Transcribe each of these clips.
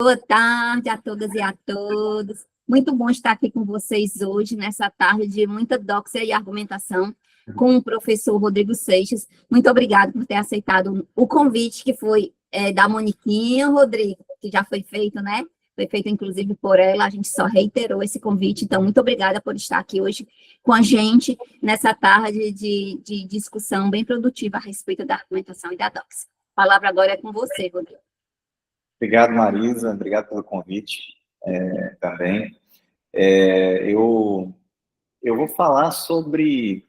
Boa tarde a todas e a todos. Muito bom estar aqui com vocês hoje, nessa tarde de muita doxia e argumentação, com o professor Rodrigo Seixas. Muito obrigado por ter aceitado o convite que foi da Moniquinha, Rodrigo, que já foi feito, né? Foi feito, inclusive, por ela, a gente só reiterou esse convite. Então, muito obrigada por estar aqui hoje com a gente, nessa tarde de discussão bem produtiva a respeito da argumentação e da doxia. A palavra agora é com você, Rodrigo. Obrigado, Marisa. Obrigado pelo convite também. Eu vou falar sobre,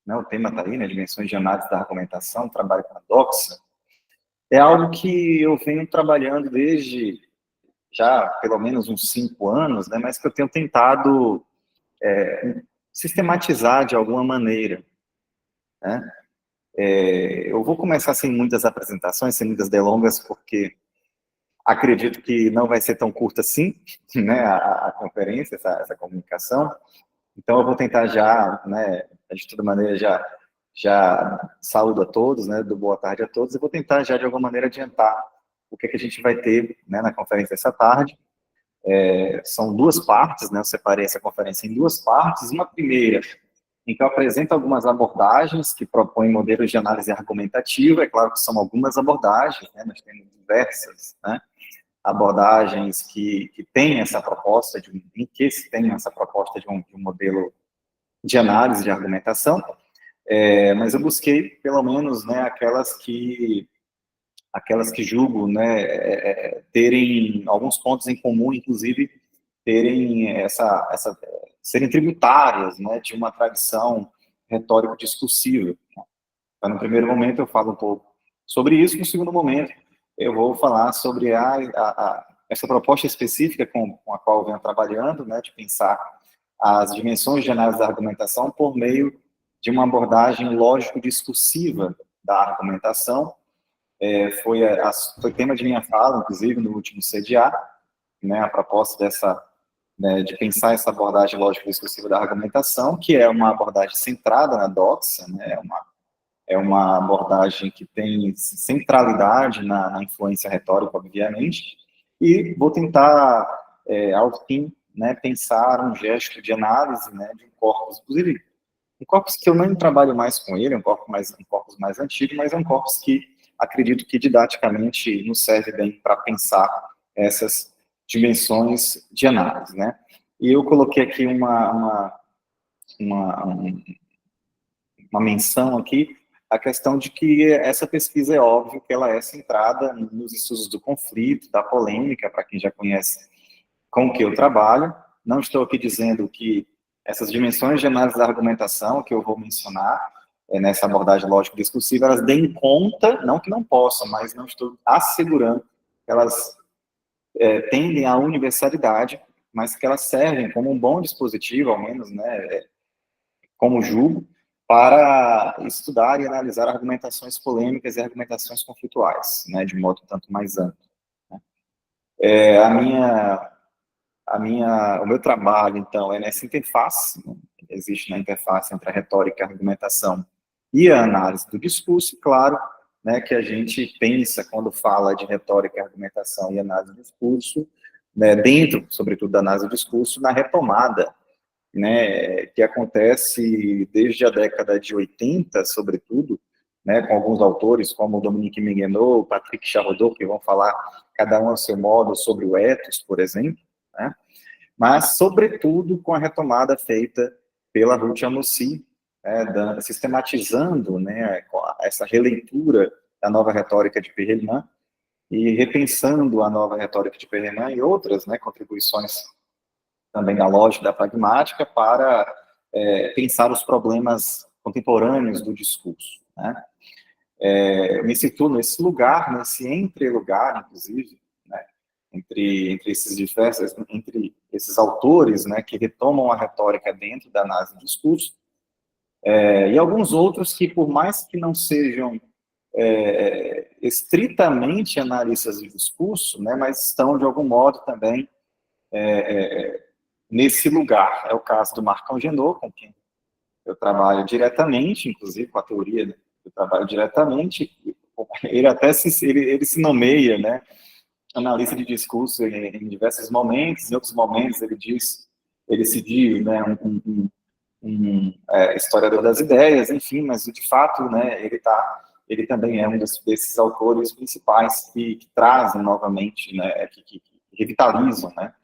né, o tema está aí, né, dimensões de análise da argumentação, trabalho com a doxa. É algo que eu venho trabalhando desde já pelo menos uns 5 anos, né, mas que eu tenho tentado sistematizar de alguma maneira, né? Eu vou começar sem muitas apresentações, sem muitas delongas, porque acredito que não vai ser tão curta assim, né, a conferência, essa comunicação. Então, eu vou tentar já, né, de toda maneira, já saúdo a todos, né, do boa tarde a todos, e vou tentar já, de alguma maneira, adiantar o que a gente vai ter, né, na conferência essa tarde. São 2 partes, né, eu separei essa conferência em 2 partes. Uma primeira, em que eu apresento algumas abordagens que propõem modelos de análise argumentativa. É claro que são algumas abordagens, né, nós temos diversas, né, abordagens que têm essa proposta, em que se tem essa proposta de um modelo de análise de argumentação, mas eu busquei, pelo menos, né, aquelas que julgo, né, terem alguns pontos em comum, inclusive terem serem tributárias, né, de uma tradição retórico-discursiva. Então, no primeiro momento, eu falo um pouco sobre isso. No segundo momento, eu vou falar sobre essa proposta específica com a qual eu venho trabalhando, né, de pensar as dimensões de análise da argumentação por meio de uma abordagem lógico-discursiva da argumentação. Foi tema de minha fala, inclusive, no último CDA, né, a proposta né, de pensar essa abordagem lógico-discursiva da argumentação, que é uma abordagem centrada na doxa, né, é uma abordagem que tem centralidade na influência retórica, obviamente, e vou tentar, ao fim, né, pensar um gesto de análise, né, de um corpus, inclusive, um corpus que eu não trabalho mais com ele, um corpus mais antigo, mas é um corpus que acredito que didaticamente nos serve bem para pensar essas dimensões de análise, né? E eu coloquei aqui uma menção aqui, a questão de que essa pesquisa é óbvio que ela é centrada nos estudos do conflito, da polêmica, para quem já conhece com o que eu trabalho. Não estou aqui dizendo que essas dimensões de análise da argumentação que eu vou mencionar nessa abordagem lógico-discursiva, elas deem conta, não que não possam, mas não estou assegurando que elas tendem à universalidade, mas que elas servem como um bom dispositivo, ao menos, né, como julgo, para estudar e analisar argumentações polêmicas e argumentações conflituais, né, de modo tanto mais amplo. Né. O meu trabalho, então, é nessa interface, né, existe na interface entre a retórica e a argumentação e a análise do discurso, claro, né, que a gente pensa, quando fala de retórica, argumentação e análise do discurso, né, dentro, sobretudo, da análise do discurso, na retomada, né, que acontece desde a década de 80, sobretudo, né, com alguns autores como Dominique Minguenot, Patrick Charodot, que vão falar, cada um ao seu modo, sobre o ethos, por exemplo, né, mas, sobretudo, com a retomada feita pela Ruth Amosi, né, sistematizando, né, essa releitura da nova retórica de Perelman e repensando a nova retórica de Perelman e outras, né, contribuições também da lógica da pragmática para pensar os problemas contemporâneos do discurso, né. Me situo nesse lugar, nesse entre-lugar, inclusive, né, entre esses autores, né, que retomam a retórica dentro da análise do discurso, e alguns outros que, por mais que não sejam estritamente analistas de discurso, né, mas estão, de algum modo, também nesse lugar. É o caso do Marc Angenot, com quem eu trabalho diretamente, inclusive com a teoria, né, eu trabalho diretamente. Ele até ele se nomeia, né, analista de discurso em diversos momentos, em outros momentos ele se diz, né, historiador das ideias, enfim, mas de fato, né, ele também é um desses autores principais que trazem novamente, né, que revitalizam, né,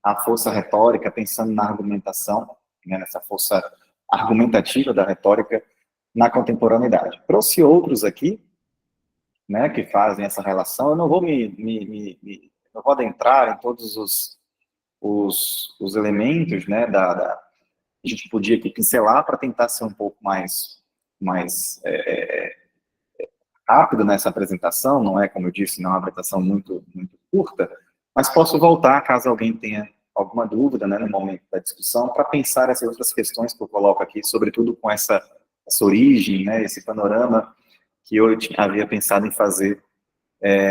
a força retórica, pensando na argumentação, né, nessa força argumentativa da retórica na contemporaneidade. Trouxe outros aqui, né, que fazem essa relação. Eu não vou não vou adentrar em todos os elementos, né, a gente podia aqui pincelar para tentar ser um pouco mais rápido nessa apresentação, não é, como eu disse, não é uma apresentação muito curta, mas posso voltar caso alguém tenha alguma dúvida, né, no momento da discussão, para pensar essas outras questões que eu coloco aqui, sobretudo com essa origem, né, esse panorama que eu havia pensado em fazer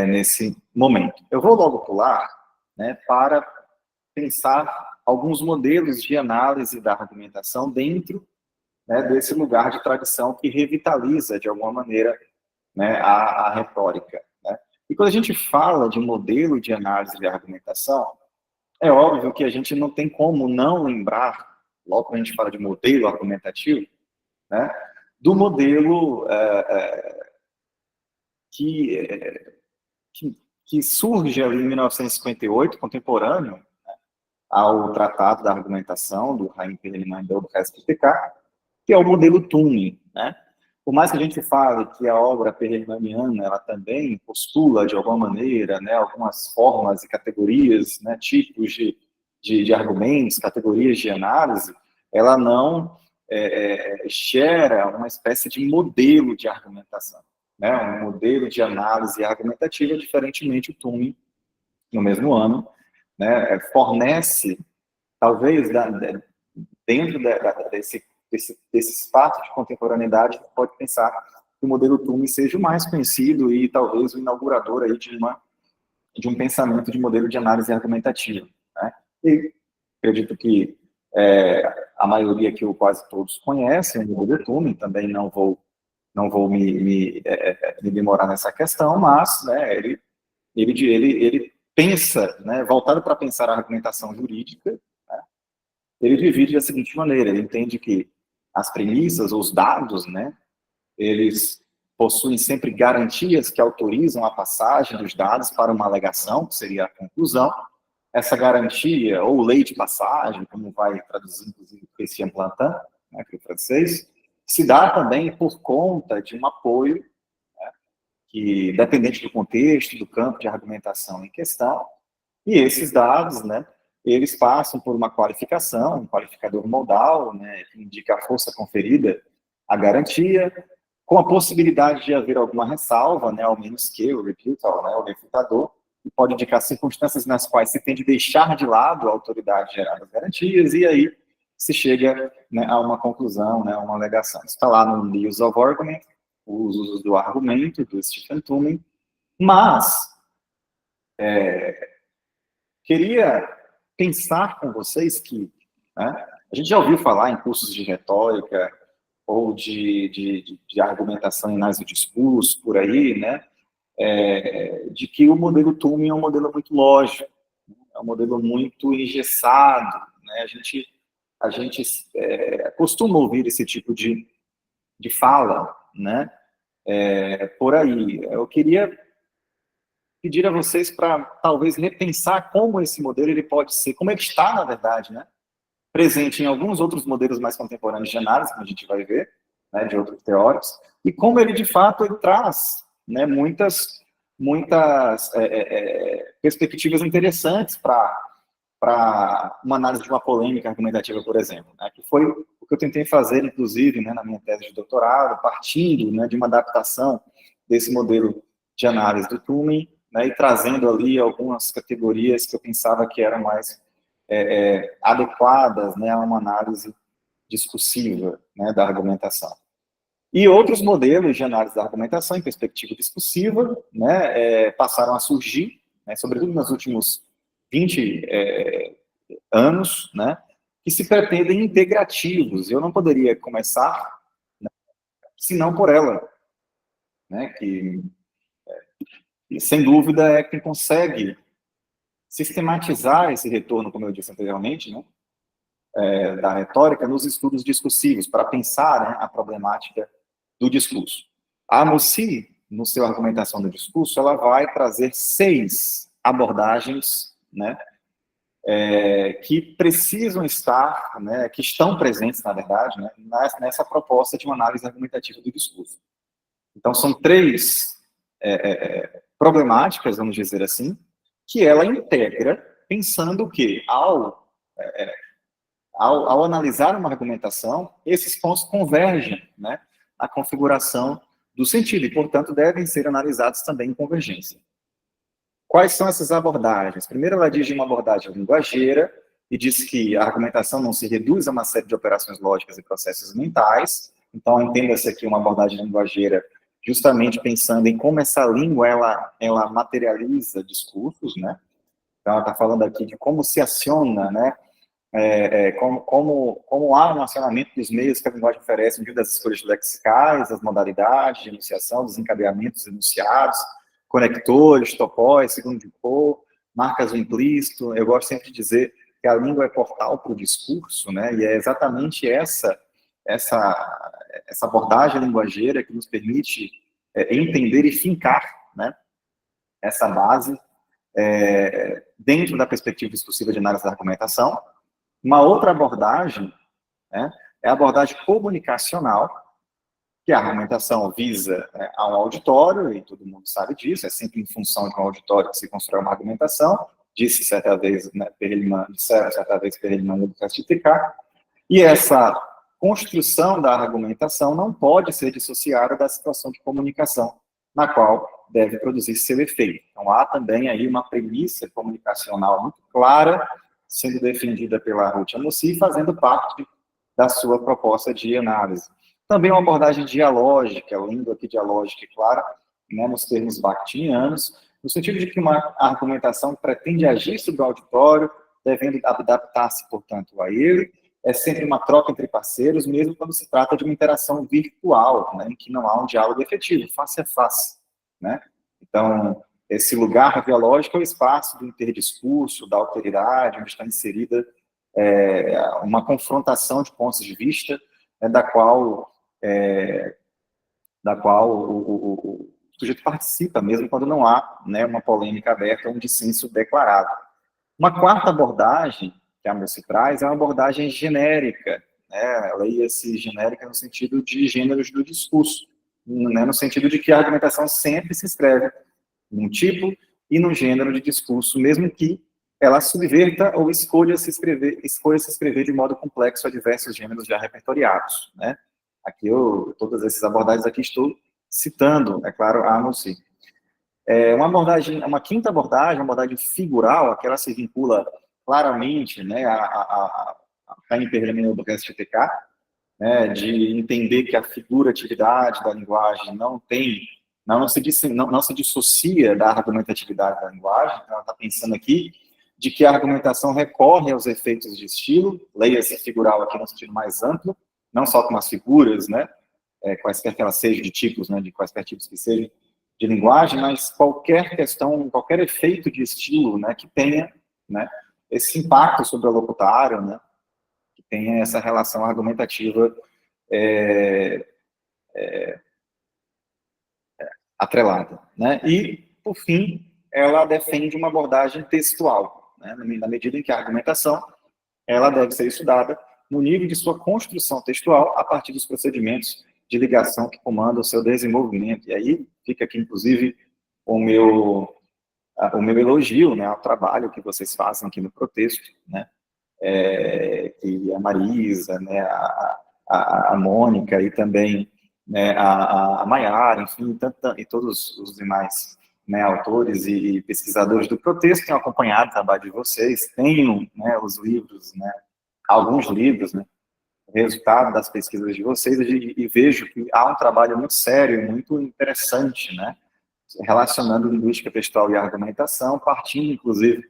nesse momento. Eu vou logo pular, né, para pensar alguns modelos de análise da argumentação dentro, né, desse lugar de tradição que revitaliza, de alguma maneira, né, a retórica. Né? E quando a gente fala de modelo de análise de argumentação, é óbvio que a gente não tem como não lembrar, logo quando a gente fala de modelo argumentativo, né, do modelo que surge ali em 1958, contemporâneo, ao Tratado da Argumentação, do Haim Perelman e do PK, que é o modelo Turing, né? Por mais que a gente fale que a obra perelmaniana, ela também postula, de alguma maneira, né, algumas formas e categorias, né, tipos de argumentos, categorias de análise, ela não gera uma espécie de modelo de argumentação, né, um modelo de análise argumentativa, diferentemente o Turing, no mesmo ano, né, fornece, talvez, dentro desse espaço de contemporaneidade, pode pensar que o modelo Turing seja o mais conhecido e talvez o inaugurador aí de um pensamento de modelo de análise argumentativa. Né? E acredito que a maioria aqui, ou quase todos, conhecem o modelo Turing, também não vou me demorar nessa questão, mas, né, ele pensa, né, voltado para pensar a argumentação jurídica, né, ele divide da seguinte maneira: ele entende que as premissas, os dados, né, eles possuem sempre garantias que autorizam a passagem dos dados para uma alegação, que seria a conclusão. Essa garantia, ou lei de passagem, como vai traduzir, inclusive, Christian Plantin, né, que é o francês, se dá também por conta de um apoio, né, que, dependente do contexto, do campo de argumentação em questão, e esses dados, né, eles passam por uma qualificação, um qualificador modal, né, que indica a força conferida à garantia, com a possibilidade de haver alguma ressalva, né, ao menos que o refutal, né, o refutador, que pode indicar circunstâncias nas quais se tem de deixar de lado a autoridade gerada das garantias, e aí se chega, né, a uma conclusão, né, a uma alegação. Isso está lá no Use of Argument, os usos do argumento, do Stephen Turing, mas queria pensar com vocês que, né, a gente já ouviu falar em cursos de retórica ou de argumentação em análise do discurso, por aí, né, de que o modelo Turing é um modelo muito lógico, é um modelo muito engessado, né, a gente costuma ouvir esse tipo de fala, né, por aí. Eu queria pedir a vocês para talvez repensar como esse modelo ele pode ser, como ele está, na verdade, né, presente em alguns outros modelos mais contemporâneos de análise, como a gente vai ver, né, de outros teóricos, e como ele, de fato, ele traz, né, muitas perspectivas interessantes para uma análise de uma polêmica argumentativa, por exemplo, né, que foi o que eu tentei fazer, inclusive, né, na minha tese de doutorado, partindo, né, de uma adaptação desse modelo de análise do Turing, né, e trazendo ali algumas categorias que eu pensava que eram mais adequadas, né, a uma análise discursiva, né, da argumentação. E outros modelos de análise da argumentação em perspectiva discursiva, né, passaram a surgir, né, sobretudo nos últimos 20 anos, né, que se pretendem integrativos. Eu não poderia começar, né, senão por ela, né, que sem dúvida é quem consegue sistematizar esse retorno, como eu disse anteriormente, né, da retórica nos estudos discursivos, para pensar, né, a problemática do discurso. A Mussi, no seu argumentação do discurso, ela vai trazer 6 abordagens, né, que precisam estar, né, que estão presentes, na verdade, né, nessa proposta de uma análise argumentativa do discurso. Então, são 3 problemáticas, vamos dizer assim, que ela integra, pensando que, ao analisar uma argumentação, esses pontos convergem, né, na configuração do sentido, e, portanto, devem ser analisados também em convergência. Quais são essas abordagens? Primeiro, ela diz de uma abordagem linguageira, e diz que a argumentação não se reduz a uma série de operações lógicas e processos mentais. Então, entenda-se aqui uma abordagem linguageira justamente pensando em como essa língua ela materializa discursos, né? Então, ela está falando aqui de como se aciona, né? Como há um acionamento dos meios que a linguagem oferece, no meio das escolhas lexicais, das modalidades de enunciação, dos encadeamentos enunciados, conectores, topóis, segundo de cor, marcas do implícito. Eu gosto sempre de dizer que a língua é portal para o discurso, né? E é exatamente essa abordagem linguageira que nos permite entender e fincar, né, essa base dentro da perspectiva discursiva de análise da argumentação. Uma outra abordagem, né, é a abordagem comunicacional, que a argumentação visa a um auditório, e todo mundo sabe disso, é sempre em função de um auditório que se constrói uma argumentação, disse certa vez, né, Perelman no Justificar, e essa construção da argumentação não pode ser dissociada da situação de comunicação, na qual deve produzir seu efeito. Então, há também aí uma premissa comunicacional muito clara, sendo defendida pela Ruth Amosi, fazendo parte da sua proposta de análise. Também uma abordagem dialógica, língua aqui dialógica e clara, né, nos termos bakhtinianos, no sentido de que uma argumentação pretende agir sobre o auditório, devendo adaptar-se, portanto, a ele. É sempre uma troca entre parceiros, mesmo quando se trata de uma interação virtual, né, em que não há um diálogo efetivo, face a face, né? Então, esse lugar dialógico é o espaço do interdiscurso, da alteridade, onde está inserida uma confrontação de pontos de vista, né, da qual o sujeito participa, mesmo quando não há, né, uma polêmica aberta ou um dissenso declarado. Uma quarta abordagem que a Mussi traz é uma abordagem genérica, né, leia-se genérica no sentido de gêneros do discurso, né, no sentido de que a argumentação sempre se escreve num tipo e num gênero de discurso, mesmo que ela subverta ou escolha se escrever de modo complexo a diversos gêneros já repertoriados, né? Aqui todas essas abordagens aqui estou citando, é claro, a Mussi. Uma quinta abordagem, uma abordagem figural, aquela se vincula claramente, né, a Caim Perelman do STK, né, de entender que a figuratividade da linguagem não se dissocia da argumentatividade da linguagem. Então, ela está pensando aqui de que a argumentação recorre aos efeitos de estilo, leia-se figural aqui no sentido mais amplo, não só com as figuras, né, quaisquer que elas sejam, de tipos, né, de quaisquer tipos que sejam de linguagem, mas qualquer questão, qualquer efeito de estilo, né, que tenha, né, esse impacto sobre o locutário, né, que tenha essa relação argumentativa atrelada, né? E, por fim, ela defende uma abordagem textual, né, na medida em que a argumentação ela deve ser estudada no nível de sua construção textual a partir dos procedimentos de ligação que comandam o seu desenvolvimento. E aí fica aqui, inclusive, o meu elogio, né, ao trabalho que vocês fazem aqui no Protexto, né, e a Marisa, né, a Mônica e também, né, a Maiara, enfim, e todos os demais, né, autores e pesquisadores do Protexto têm acompanhado o trabalho de vocês, tenho, né, os livros, né, alguns livros, né, resultado das pesquisas de vocês, e vejo que há um trabalho muito sério e muito interessante, né, relacionando linguística textual e argumentação, partindo, inclusive,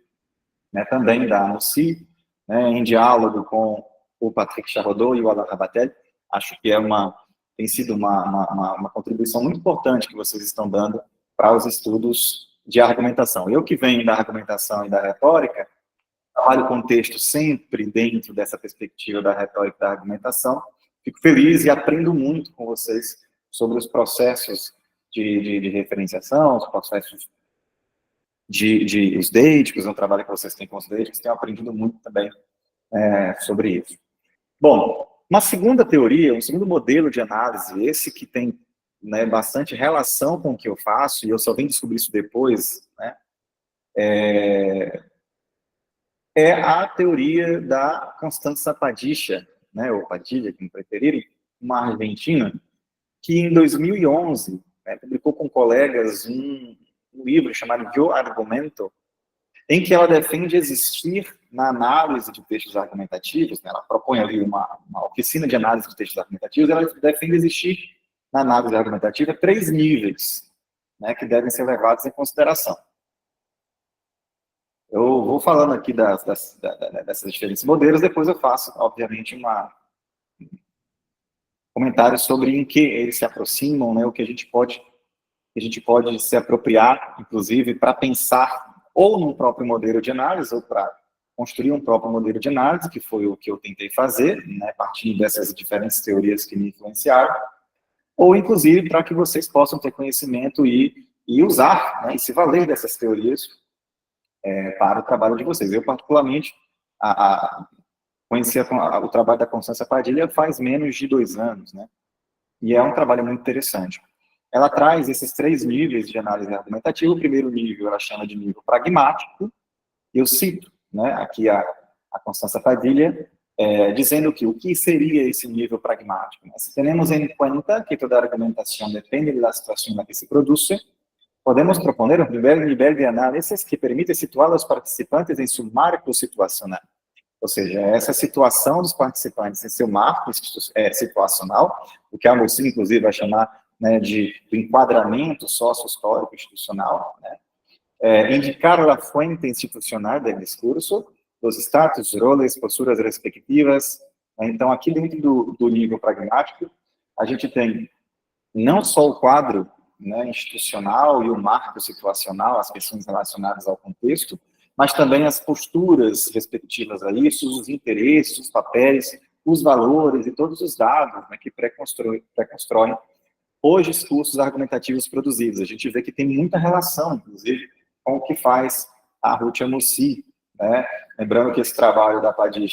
né, também da Mussi, né, em diálogo com o Patrick Charodot e o Alain Rabatel. Acho que tem sido uma contribuição muito importante que vocês estão dando para os estudos de argumentação. Eu que venho da argumentação e da retórica, trabalho o contexto sempre dentro dessa perspectiva da retórica e da argumentação. Fico feliz e aprendo muito com vocês sobre os processos de referenciação, os processos os deíticos, o trabalho que vocês têm com os deíticos, tenho aprendido muito também sobre isso. Bom, uma segunda teoria, um segundo modelo de análise, esse que tem, né, bastante relação com o que eu faço, e eu só vim descobrir isso depois, né, é a teoria da Constanza Padilla, né, ou Padilla, como preferirem, uma argentina, que em 2011 publicou com colegas um livro chamado Eu Argumento, em que ela defende existir na análise de textos argumentativos, né, ela propõe ali uma oficina de análise de textos argumentativos, ela defende existir na análise argumentativa 3 níveis, né, que devem ser levados em consideração. Eu vou falando aqui dessas diferentes modelos, depois eu faço, obviamente, comentários sobre em que eles se aproximam, né, o que a gente pode se apropriar, inclusive, para pensar ou num próprio modelo de análise, ou para construir um próprio modelo de análise, que foi o que eu tentei fazer, né, partindo dessas diferentes teorias que me influenciaram, ou, inclusive, para que vocês possam ter conhecimento e usar, né, e se valer dessas teorias para o trabalho de vocês. Eu, particularmente, conheci o trabalho da Constanza Padilla faz menos de 2 anos, né, e é um trabalho muito interessante. Ela traz esses 3 níveis de análise argumentativa. O primeiro nível ela chama de nível pragmático. Eu cito, né, aqui a Constanza Padilla, dizendo que o que seria esse nível pragmático. Se temos em conta que toda argumentação depende da situação na que se produz, podemos proponer um primeiro nível de análise que permite situar os participantes em seu marco situacional. Ou seja, essa situação dos participantes em seu marco situacional, o que a Agostinho, inclusive, vai chamar, né, do enquadramento sócio-histórico institucional, né, indicar a fonte institucional do discurso, os status, roles, posturas respectivas. Então, aqui dentro do nível pragmático, a gente tem não só o quadro, né, institucional e o marco situacional, as questões relacionadas ao contexto, mas também as posturas respectivas a isso, os interesses, os papéis, os valores e todos os dados, né, que pré-constroem os discursos argumentativos produzidos. A gente vê que tem muita relação, inclusive, com o que faz a Ruth Amossy, né? Lembrando que esse trabalho da Padilla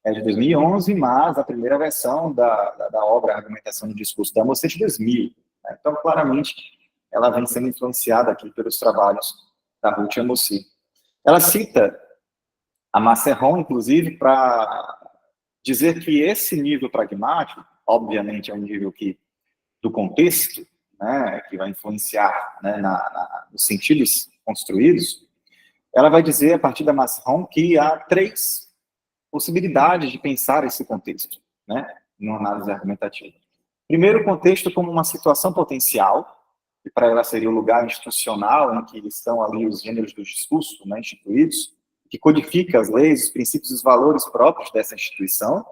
é de 2011, mas a primeira versão da obra Argumentação do Discurso da Amossy é de 2000. Né? Então, claramente, ela vem sendo influenciada aqui pelos trabalhos da Ruth Amossy. Ela cita a Maceiron, inclusive, para dizer que esse nível pragmático, obviamente, é um nível do contexto, né, que vai influenciar, né, nos sentidos construídos. Ela vai dizer, a partir da Maceiron, que há 3 possibilidades de pensar esse contexto, né, numa análise argumentativa. Primeiro, o contexto como uma situação potencial, que para ela seria o lugar institucional em que estão ali os gêneros do discurso, né, instituídos, que codifica as leis, os princípios e os valores próprios dessa instituição.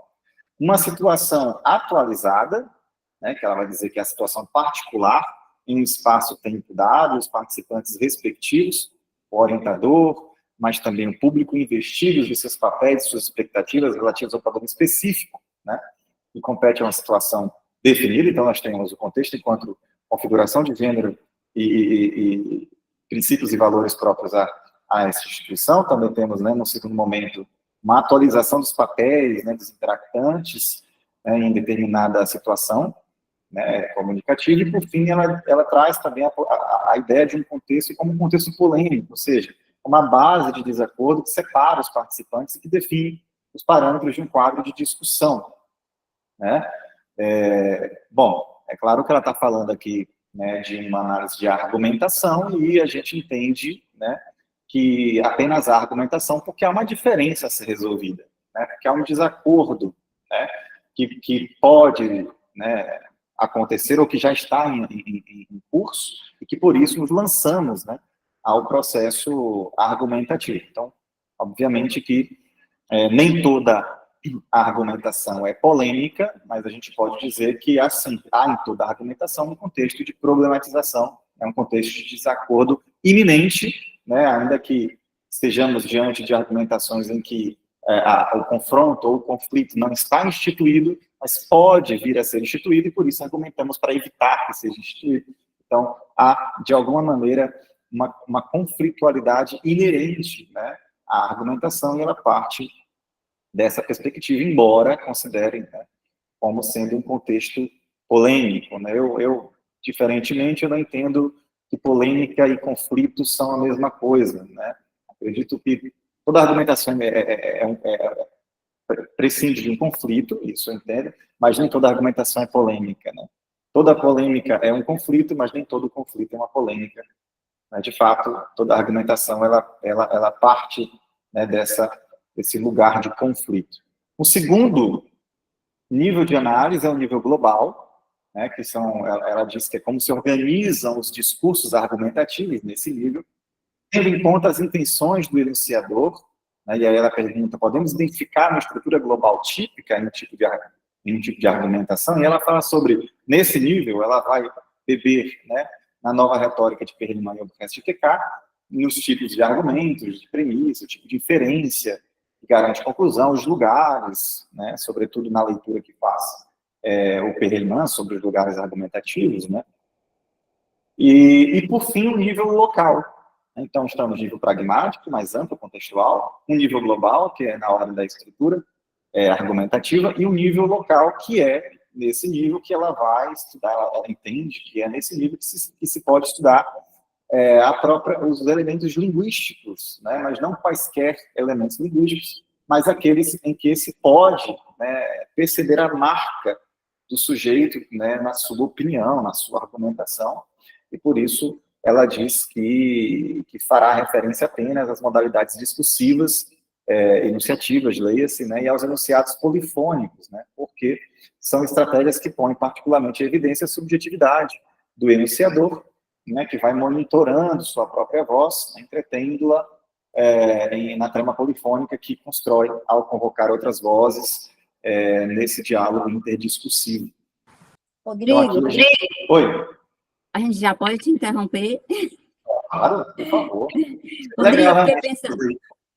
Uma situação atualizada, né, que ela vai dizer que é a situação particular, em um espaço-tempo dado, os participantes respectivos, o orientador, mas também o público investido de seus papéis, suas expectativas relativas ao problema específico, né, que compete a uma situação definida. Então, nós temos o contexto enquanto configuração de gênero e princípios e valores próprios a essa instituição. Também temos, né, no segundo momento, uma atualização dos papéis, né, dos interactantes, né, em determinada situação, né, comunicativa. E, por fim, ela traz também a ideia de um contexto como um contexto polêmico, ou seja, uma base de desacordo que separa os participantes e que define os parâmetros de um quadro de discussão, né? Bom, é claro que ela está falando aqui, né, de uma análise de argumentação, e a gente entende, né, que apenas há argumentação porque há uma diferença a ser resolvida, né, porque há um desacordo, né, que pode, né, acontecer ou que já está em curso, e que por isso nos lançamos, né, ao processo argumentativo. Então, obviamente que nem toda a argumentação é polêmica, mas a gente pode dizer que há em toda a argumentação um contexto de problematização, é um contexto de desacordo iminente, né, ainda que estejamos diante de argumentações em que o confronto ou o conflito não está instituído, mas pode vir a ser instituído, e por isso argumentamos para evitar que seja instituído. Então, há, de alguma maneira, uma conflitualidade inerente, né, à argumentação, e ela parte dessa perspectiva, embora considerem, né, como sendo um contexto polêmico, né? Diferentemente, eu não entendo que polêmica e conflito são a mesma coisa, né? Acredito que toda argumentação prescinde de um conflito, isso eu entendo, mas nem toda argumentação é polêmica, né? Toda polêmica é um conflito, mas nem todo conflito é uma polêmica, né? De fato, toda argumentação, ela parte, né, desse lugar de conflito. O segundo nível de análise é o nível global, né, que ela diz que é como se organizam os discursos argumentativos nesse nível, tendo em conta as intenções do enunciador, né, e aí ela pergunta, podemos identificar uma estrutura global típica em um tipo de argumentação? E ela fala sobre, nesse nível, ela vai beber, né, na nova retórica de Perelman e Albuquerque de TK, nos tipos de argumentos, de premissa, o tipo de inferência, que garante conclusão, os lugares, né, sobretudo na leitura que faz o Perelman sobre os lugares argumentativos, né, e por fim, o nível local. Então, estamos no nível pragmático, mais amplo, contextual, um nível global, que é na ordem da estrutura argumentativa, e um nível local, que é nesse nível que ela vai estudar, ela entende que é nesse nível que se pode estudar os elementos linguísticos, né, mas não quaisquer elementos linguísticos, mas aqueles em que se pode, né, perceber a marca do sujeito, né, na sua opinião, na sua argumentação, e por isso ela diz que fará referência apenas às modalidades discursivas, enunciativas, leia-se, né, e aos enunciados polifônicos, né, porque são estratégias que põem particularmente em evidência a subjetividade do enunciador, né, que vai monitorando sua própria voz, entretendo-la na trama polifônica que constrói ao convocar outras vozes nesse diálogo interdiscursivo. Rodrigo, então, aqui... Oi. A gente já pode te interromper? Claro, por favor. Rodrigo, eu fiquei pensando,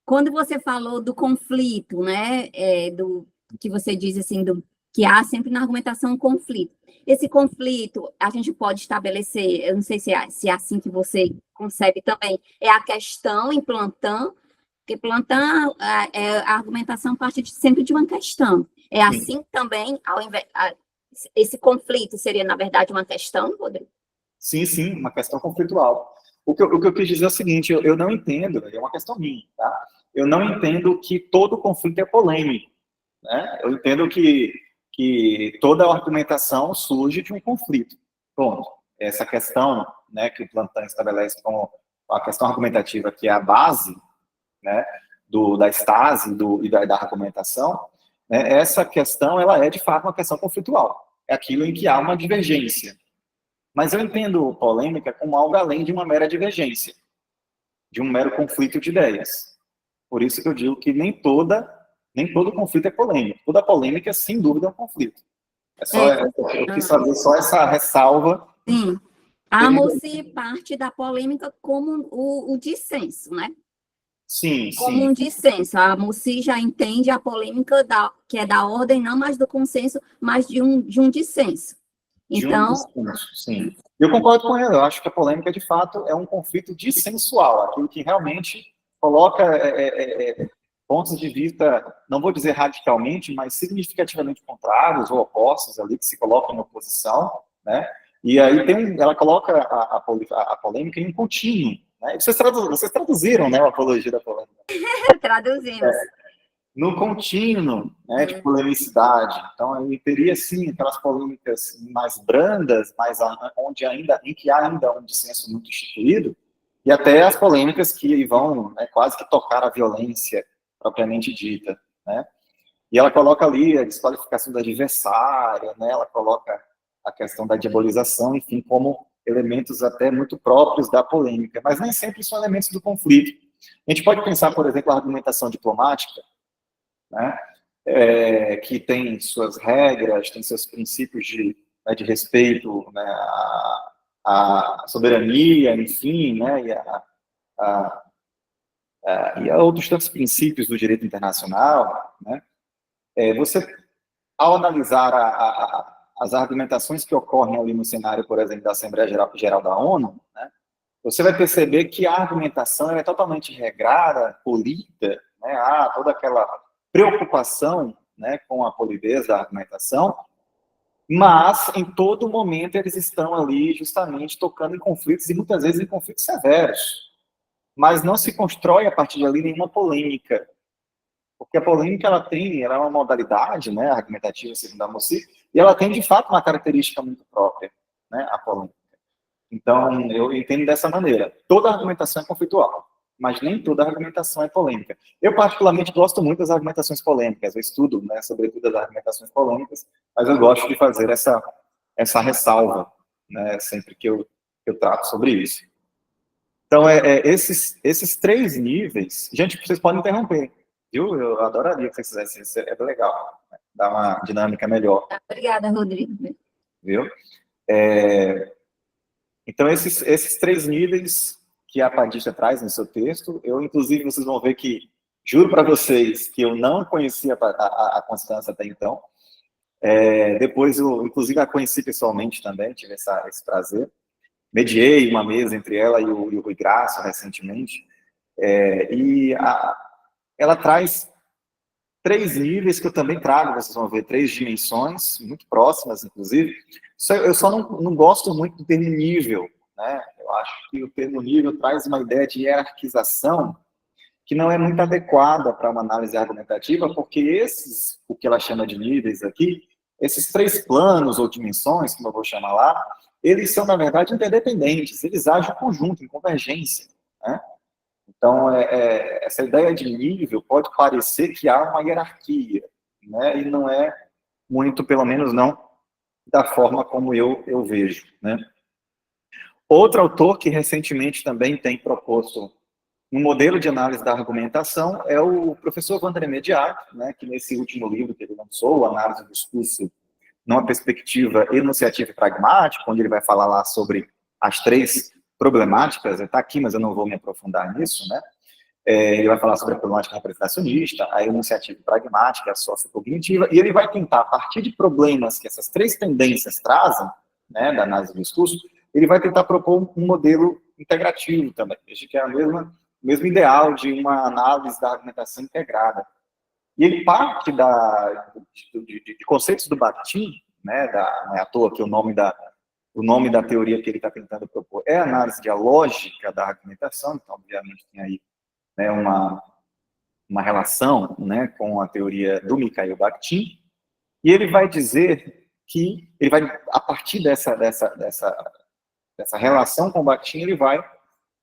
quando você falou do conflito, né, do que você diz assim, que há sempre na argumentação um conflito. Esse conflito, a gente pode estabelecer, eu não sei se é assim que você concebe também, é a questão em plantão, porque plantão, a argumentação parte sempre de uma questão. É assim também, esse conflito seria, na verdade, uma questão, Rodrigo? Sim, uma questão conflitual. O que eu quis dizer é o seguinte, eu não entendo, é uma questão minha, tá? Eu não entendo que todo conflito é polêmico, né? Eu entendo que toda argumentação surge de um conflito. Pronto. Essa questão, né, que o Plantin estabelece como a questão argumentativa, que é a base, né, da estase e da argumentação, né, essa questão, ela é, de fato, uma questão conflitual. É aquilo em que há uma divergência. Mas eu entendo polêmica como algo além de uma mera divergência, de um mero conflito de ideias. Por isso que eu digo que nem todo conflito é polêmico. Toda polêmica, sem dúvida, é um conflito. Eu quis fazer só essa ressalva. Sim. Amo-se parte da polêmica como o dissenso, né? Sim. Como um dissenso. A Mussi já entende a polêmica que é da ordem, não mais do consenso, mas de um dissenso. Então, sim. Eu concordo com ele. Eu acho que a polêmica, de fato, é um conflito dissensual, aquilo que realmente coloca pontos de vista, não vou dizer radicalmente, mas significativamente contrários ou opostos ali, que se colocam em oposição, né? E aí ela coloca a polêmica em um contínuo, né? Vocês traduziram, né, a apologia da polêmica? Traduzimos. No contínuo, né, de polemicidade. Então, aí teria, sim, aquelas polêmicas mais brandas, em que há ainda um dissenso muito instituído, e até as polêmicas que vão, né, quase que tocar a violência propriamente dita, né? E ela coloca ali a desqualificação do adversário, né? Ela coloca a questão da diabolização, enfim, como elementos até muito próprios da polêmica, mas nem sempre são elementos do conflito. A gente pode pensar, por exemplo, a argumentação diplomática, né, que tem suas regras, tem seus princípios de respeito, né, a soberania, enfim, né, e a outros tantos princípios do direito internacional, né, você, ao analisar as argumentações que ocorrem ali no cenário, por exemplo, da Assembleia Geral da ONU, né, você vai perceber que a argumentação é totalmente regrada, polida, né, há toda aquela preocupação, né, com a polidez da argumentação, mas em todo momento eles estão ali justamente tocando em conflitos, e muitas vezes em conflitos severos, mas não se constrói a partir de ali nenhuma polêmica, porque a polêmica ela é uma modalidade, né, argumentativa segundo a Moci, e ela tem de fato uma característica muito própria, né, a polêmica. Então, eu entendo dessa maneira. Toda argumentação é conflitual, mas nem toda argumentação é polêmica. Eu, particularmente, gosto muito das argumentações polêmicas. Eu estudo, né, sobretudo as argumentações polêmicas, mas eu gosto de fazer essa ressalva, né, sempre que eu trato sobre isso. Então, esses 3 níveis... Gente, vocês podem interromper, viu? Eu adoraria que vocês fizessem isso, é legal, né? Dá uma dinâmica melhor. Obrigada, Rodrigo. Viu? Então, esses 3 níveis que a Padilha traz no seu texto, inclusive, vocês vão ver que, juro para vocês, que eu não conhecia a Constância até então. Depois, eu, inclusive, a conheci pessoalmente também, tive esse prazer. Mediei uma mesa entre ela e o Rui Graça, recentemente. Ela traz 3 níveis que eu também trago, vocês vão ver, 3 dimensões, muito próximas, inclusive. Eu só não gosto muito do termo nível, né? Eu acho que o termo nível traz uma ideia de hierarquização que não é muito adequada para uma análise argumentativa, porque o que ela chama de níveis aqui, esses 3 planos ou dimensões, como eu vou chamar lá, eles são, na verdade, interdependentes, eles agem em conjunto, em convergência, né? Então, essa ideia de nível pode parecer que há uma hierarquia, né? E não é muito, pelo menos não da forma como eu vejo, né? Outro autor que recentemente também tem proposto um modelo de análise da argumentação é o professor Vandré Mediac, né? Que nesse último livro que ele lançou, Análise do Discurso numa Perspectiva Enunciativa e Pragmática, onde ele vai falar lá sobre as 3 problemáticas, está aqui, mas eu não vou me aprofundar nisso, né? Ele vai falar sobre a problemática representacionista, a enunciativa pragmática, a sociocognitiva, e ele vai tentar, a partir de problemas que essas 3 tendências trazem, né, da análise do discurso, ele vai tentar propor um modelo integrativo também, desde que é o mesmo ideal de uma análise da argumentação integrada. E ele parte de conceitos do Bakhtin, né, não é à toa que o nome da teoria que ele está tentando propor é a análise dialógica da argumentação, então, obviamente, tem aí, né, uma relação, né, com a teoria do Mikhail Bakhtin, e ele vai dizer que, a partir dessa relação com o Bakhtin,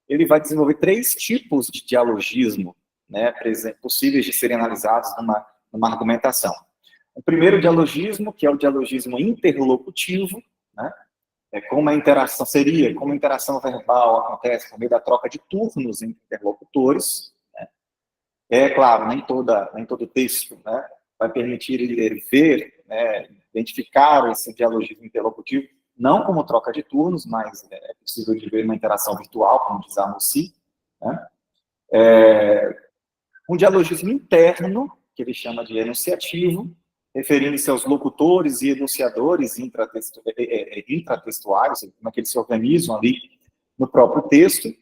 ele vai desenvolver 3 tipos de dialogismo, né, possíveis de serem analisados numa argumentação. O primeiro dialogismo, que é o dialogismo interlocutivo, né, como a interação verbal acontece por meio da troca de turnos entre interlocutores. Claro, nem todo texto, né, vai permitir ele ver, né, identificar esse dialogismo interlocutivo, não como troca de turnos, mas é possível de ver uma interação virtual, como diz a Moci, né? Um dialogismo interno, que ele chama de enunciativo, referindo-se aos locutores e enunciadores intratextuais, como é que eles se organizam ali no próprio texto,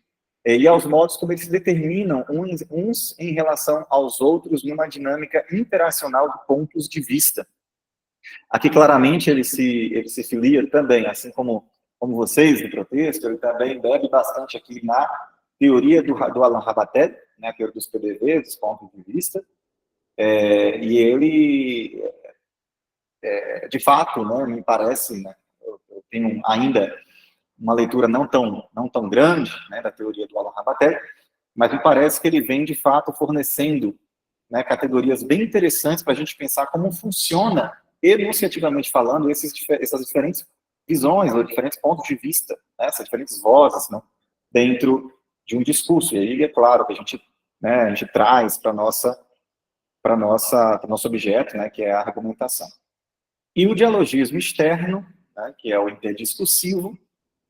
e aos modos como eles se determinam uns em relação aos outros numa dinâmica interacional de pontos de vista. Aqui, claramente, ele se filia também, assim como vocês, no protexto, ele também bebe bastante aqui na teoria do Alan Rabatel, né, a teoria dos PDVs, dos pontos de vista, e ele, de fato, né, me parece, né, eu tenho ainda uma leitura não tão grande, né, da teoria do Alan Rabatel, mas me parece que ele vem, de fato, fornecendo, né, categorias bem interessantes para a gente pensar como funciona, enunciativamente falando, essas diferentes visões, ou diferentes pontos de vista, né, essas diferentes vozes, né, dentro de um discurso. E aí, é claro, que a gente traz para o nosso objeto, né, que é a argumentação. E o dialogismo externo, né, que é o interdiscursivo,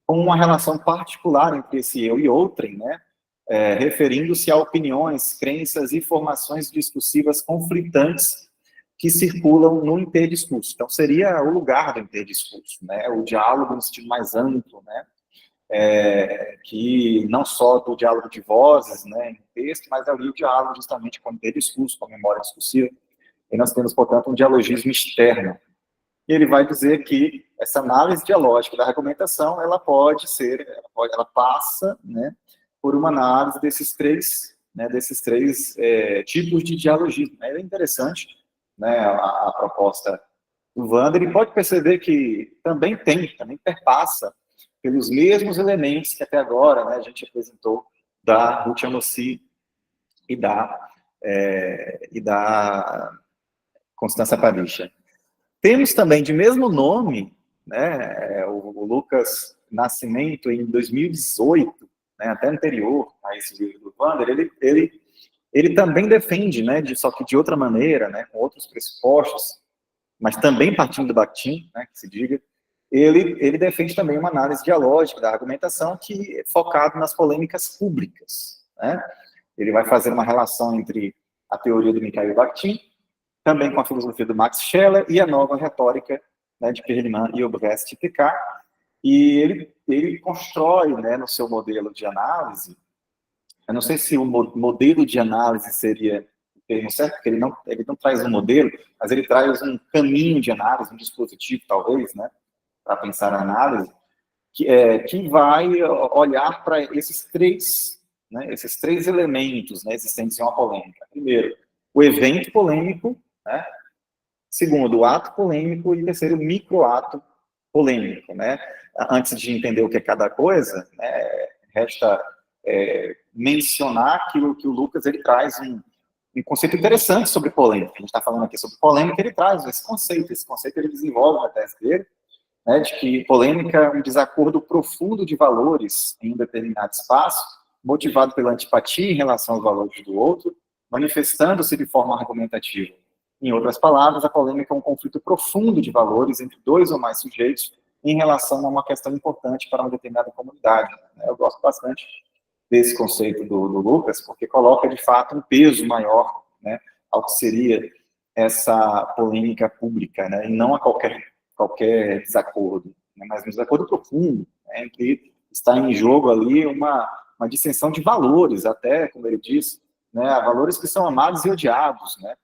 com uma relação particular entre esse eu e outrem, né? Referindo-se a opiniões, crenças e formações discursivas conflitantes que circulam no interdiscurso. Então, seria o lugar do interdiscurso, né? O diálogo no sentido mais amplo, né? Que não só do diálogo de vozes, né, em texto, mas ali o diálogo justamente com o interdiscurso, com a memória discursiva. E nós temos, portanto, um dialogismo externo. E ele vai dizer que essa análise dialógica da argumentação, ela passa, né, por uma análise desses três tipos de dialogismo. É interessante, né, a proposta do Wander, e pode perceber que também perpassa pelos mesmos elementos que até agora, né, a gente apresentou da Ruth Amosi e da Constança Padicha. Temos também, de mesmo nome, né, o Lucas Nascimento, em 2018, né, até anterior a esse livro do Wander, ele também defende, né, só que de outra maneira, né, com outros pressupostos, mas também partindo do Bakhtin, né, que se diga, ele defende também uma análise dialógica da argumentação que é focado nas polêmicas públicas, né? Ele vai fazer uma relação entre a teoria do Mikhail Bakhtin, também com a filosofia do Max Scheler e a nova retórica, né, de Perelman e Obrest e Picard, e ele constrói, né, no seu modelo de análise, eu não sei se o modelo de análise seria o termo certo, porque ele não traz um modelo, mas ele traz um caminho de análise, um dispositivo, talvez, né, para pensar a análise, que vai olhar para esses três elementos, né, existentes em uma polêmica. Primeiro, o evento polêmico, né? Segundo, o ato polêmico, e terceiro, o microato polêmico, né? Antes de entender o que é cada coisa, né, resta mencionar que o Lucas ele traz um conceito interessante sobre polêmica. A gente está falando aqui sobre polêmica, ele traz esse conceito ele desenvolve na tese dele, né, de que polêmica é um desacordo profundo de valores em um determinado espaço, motivado pela antipatia em relação aos valores do outro, manifestando-se de forma argumentativa. Em outras palavras, a polêmica é um conflito profundo de valores entre dois ou mais sujeitos em relação a uma questão importante para uma determinada comunidade. Eu gosto bastante desse conceito do Lucas, porque coloca, de fato, um peso maior, né, ao que seria essa polêmica pública, né, e não a qualquer desacordo, né, mas um desacordo profundo, né, em que está em jogo ali uma dissensão de valores, até, como ele diz, né, valores que são amados e odiados, né,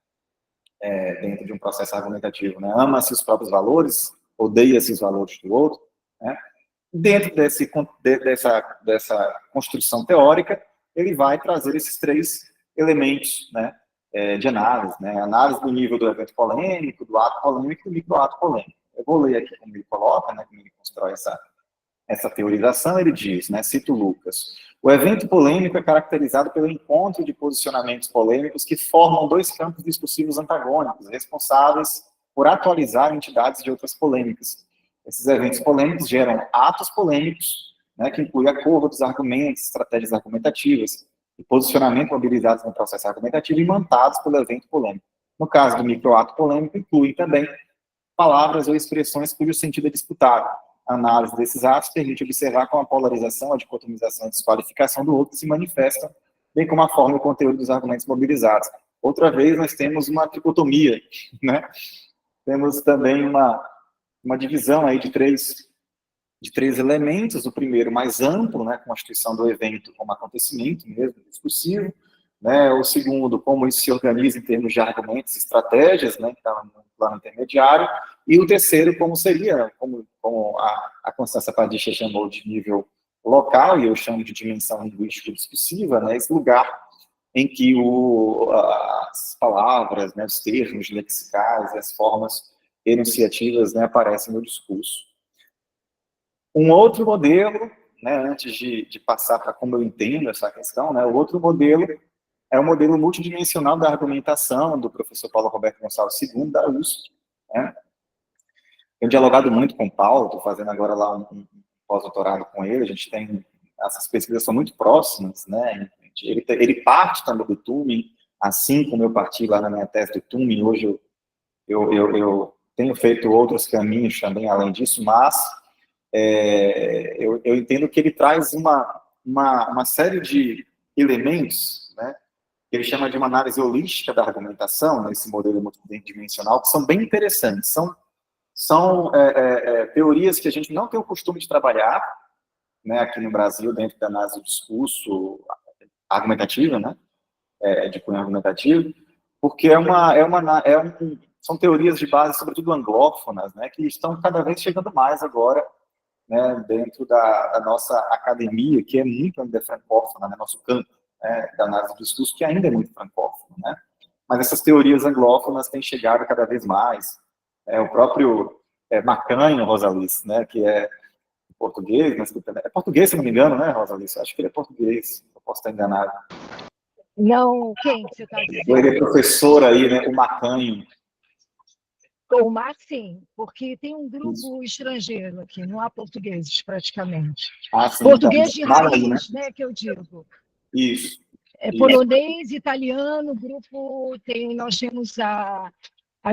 dentro de um processo argumentativo, né, ama-se os próprios valores, odeia-se os valores do outro, né. Dentro dessa construção teórica, ele vai trazer esses três elementos, né, de análise, né, análise do nível do evento polêmico, do ato polêmico e do microato polêmico. Eu vou ler aqui como ele coloca, né, como ele constrói essa teorização. Ele diz, né, cito Lucas: o evento polêmico é caracterizado pelo encontro de posicionamentos polêmicos que formam dois campos discursivos antagônicos, responsáveis por atualizar entidades de outras polêmicas. Esses eventos polêmicos geram atos polêmicos, né, que incluem acordo dos argumentos, estratégias argumentativas e posicionamento mobilizados no processo argumentativo e mantados pelo evento polêmico. No caso do microato polêmico, inclui também palavras ou expressões cujo sentido é disputado. A análise desses atos permite observar como a polarização, a dicotomização e a desqualificação do outro se manifestam, bem como a forma e o conteúdo dos argumentos mobilizados. Outra vez, nós temos uma tricotomia, né? Temos também uma divisão aí de três elementos. O primeiro, mais amplo, né, com a constituição do evento como acontecimento mesmo, discursivo, né, o segundo, como isso se organiza em termos de argumentos e estratégias, né, que está no plano intermediário, e o terceiro, como seria, como a Constança Padicha chamou de nível local, e eu chamo de dimensão linguística discursiva, né, esse lugar em que as palavras, né, os termos lexicais e as formas enunciativas, né, aparecem no discurso. Um outro modelo, né, antes de passar para como eu entendo essa questão, né, o outro modelo é o modelo multidimensional da argumentação do professor Paulo Roberto Gonçalves II, da USP. Né? Tenho dialogado muito com o Paulo, estou fazendo agora lá um pós-doutorado com ele, a gente tem, essas pesquisas são muito próximas, né? Ele parte também do Turing, assim como eu parti lá na minha tese do Turing. Hoje eu tenho feito outros caminhos também além disso, mas eu entendo que ele traz uma série de elementos, né, que ele chama de uma análise holística da argumentação, nesse modelo multidimensional, que são bem interessantes. São teorias que a gente não tem o costume de trabalhar, né, aqui no Brasil, dentro da análise do discurso argumentativa, né, de cunho argumentativo, porque são teorias de base, sobretudo anglófonas, né, que estão cada vez chegando mais agora, né, dentro da nossa academia, que é muito ainda francófona, né, nosso campo, né, da análise do discurso, que ainda é muito francófono, né? Mas essas teorias anglófonas têm chegado cada vez mais. O próprio Macanho, Rosalice, né, que é português, mas é português, se não me engano, né, Rosalice? Acho que ele é português, eu posso estar enganado. Não, quem que você está dizendo? Ele é professor aí, né, o Macanho. O Mar, sim, porque tem um grupo estrangeiro aqui, não há portugueses praticamente. Sim, Português de então, raiz, né, que eu digo. Isso. Polonês, italiano, grupo nós temos a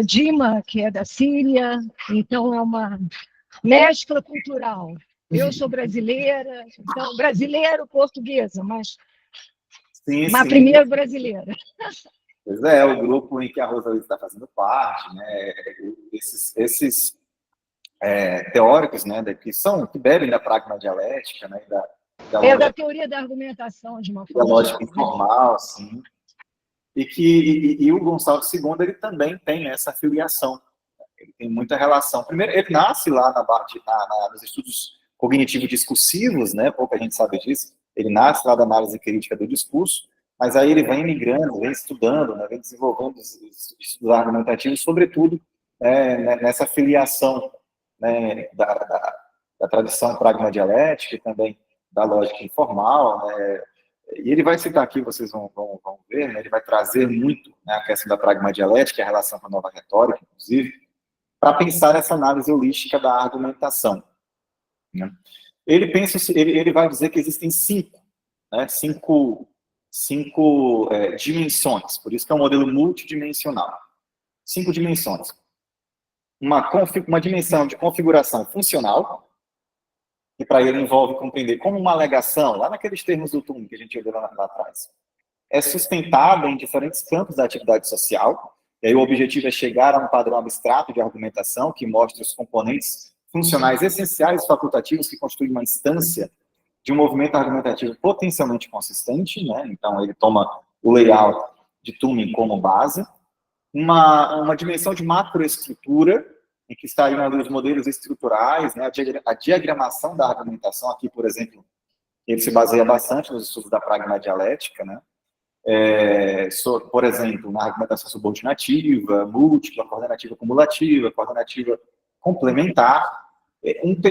Dima, que é da Síria, então é uma mescla cultural. Eu sou brasileira, então brasileiro-portuguesa, mas primeiro brasileira. Pois é, o grupo em que a Rosalice está fazendo parte, né, esses teóricos, né, que bebem da pragma dialética, né, da teoria da argumentação, de uma forma da lógica informal, sim. E o Gonçalves II, ele também tem essa filiação. Ele tem muita relação. Primeiro, ele nasce lá nos estudos cognitivo-discursivos, né, pouca gente sabe disso. Ele nasce lá da análise crítica do discurso, mas aí ele vem migrando, vem estudando, né, vem desenvolvendo os estudos argumentativos, sobretudo nessa filiação, né, da tradição pragma-dialética e também da lógica informal, né. E ele vai citar aqui, vocês vão ver, né, ele vai trazer muito, né, a questão da pragma-dialética, a relação com a nova retórica, inclusive, para pensar essa análise holística da argumentação, né. Ele vai dizer que existem cinco dimensões, por isso que é um modelo multidimensional. 5 dimensões. Uma dimensão de configuração funcional, que para ele envolve compreender como uma alegação, lá naqueles termos do Turing que a gente viu lá atrás, é sustentada em diferentes campos da atividade social, e aí o objetivo é chegar a um padrão abstrato de argumentação que mostre os componentes funcionais essenciais e facultativos que constituem uma instância de um movimento argumentativo potencialmente consistente, né? Então ele toma o layout de Turing como base, uma dimensão de macroestrutura, em que estariam ali os modelos estruturais, né? A diagramação da argumentação, aqui, por exemplo, ele se baseia bastante nos estudos da pragma dialética, né? Por exemplo, na argumentação subordinativa, múltipla, coordenativa cumulativa, coordenativa complementar.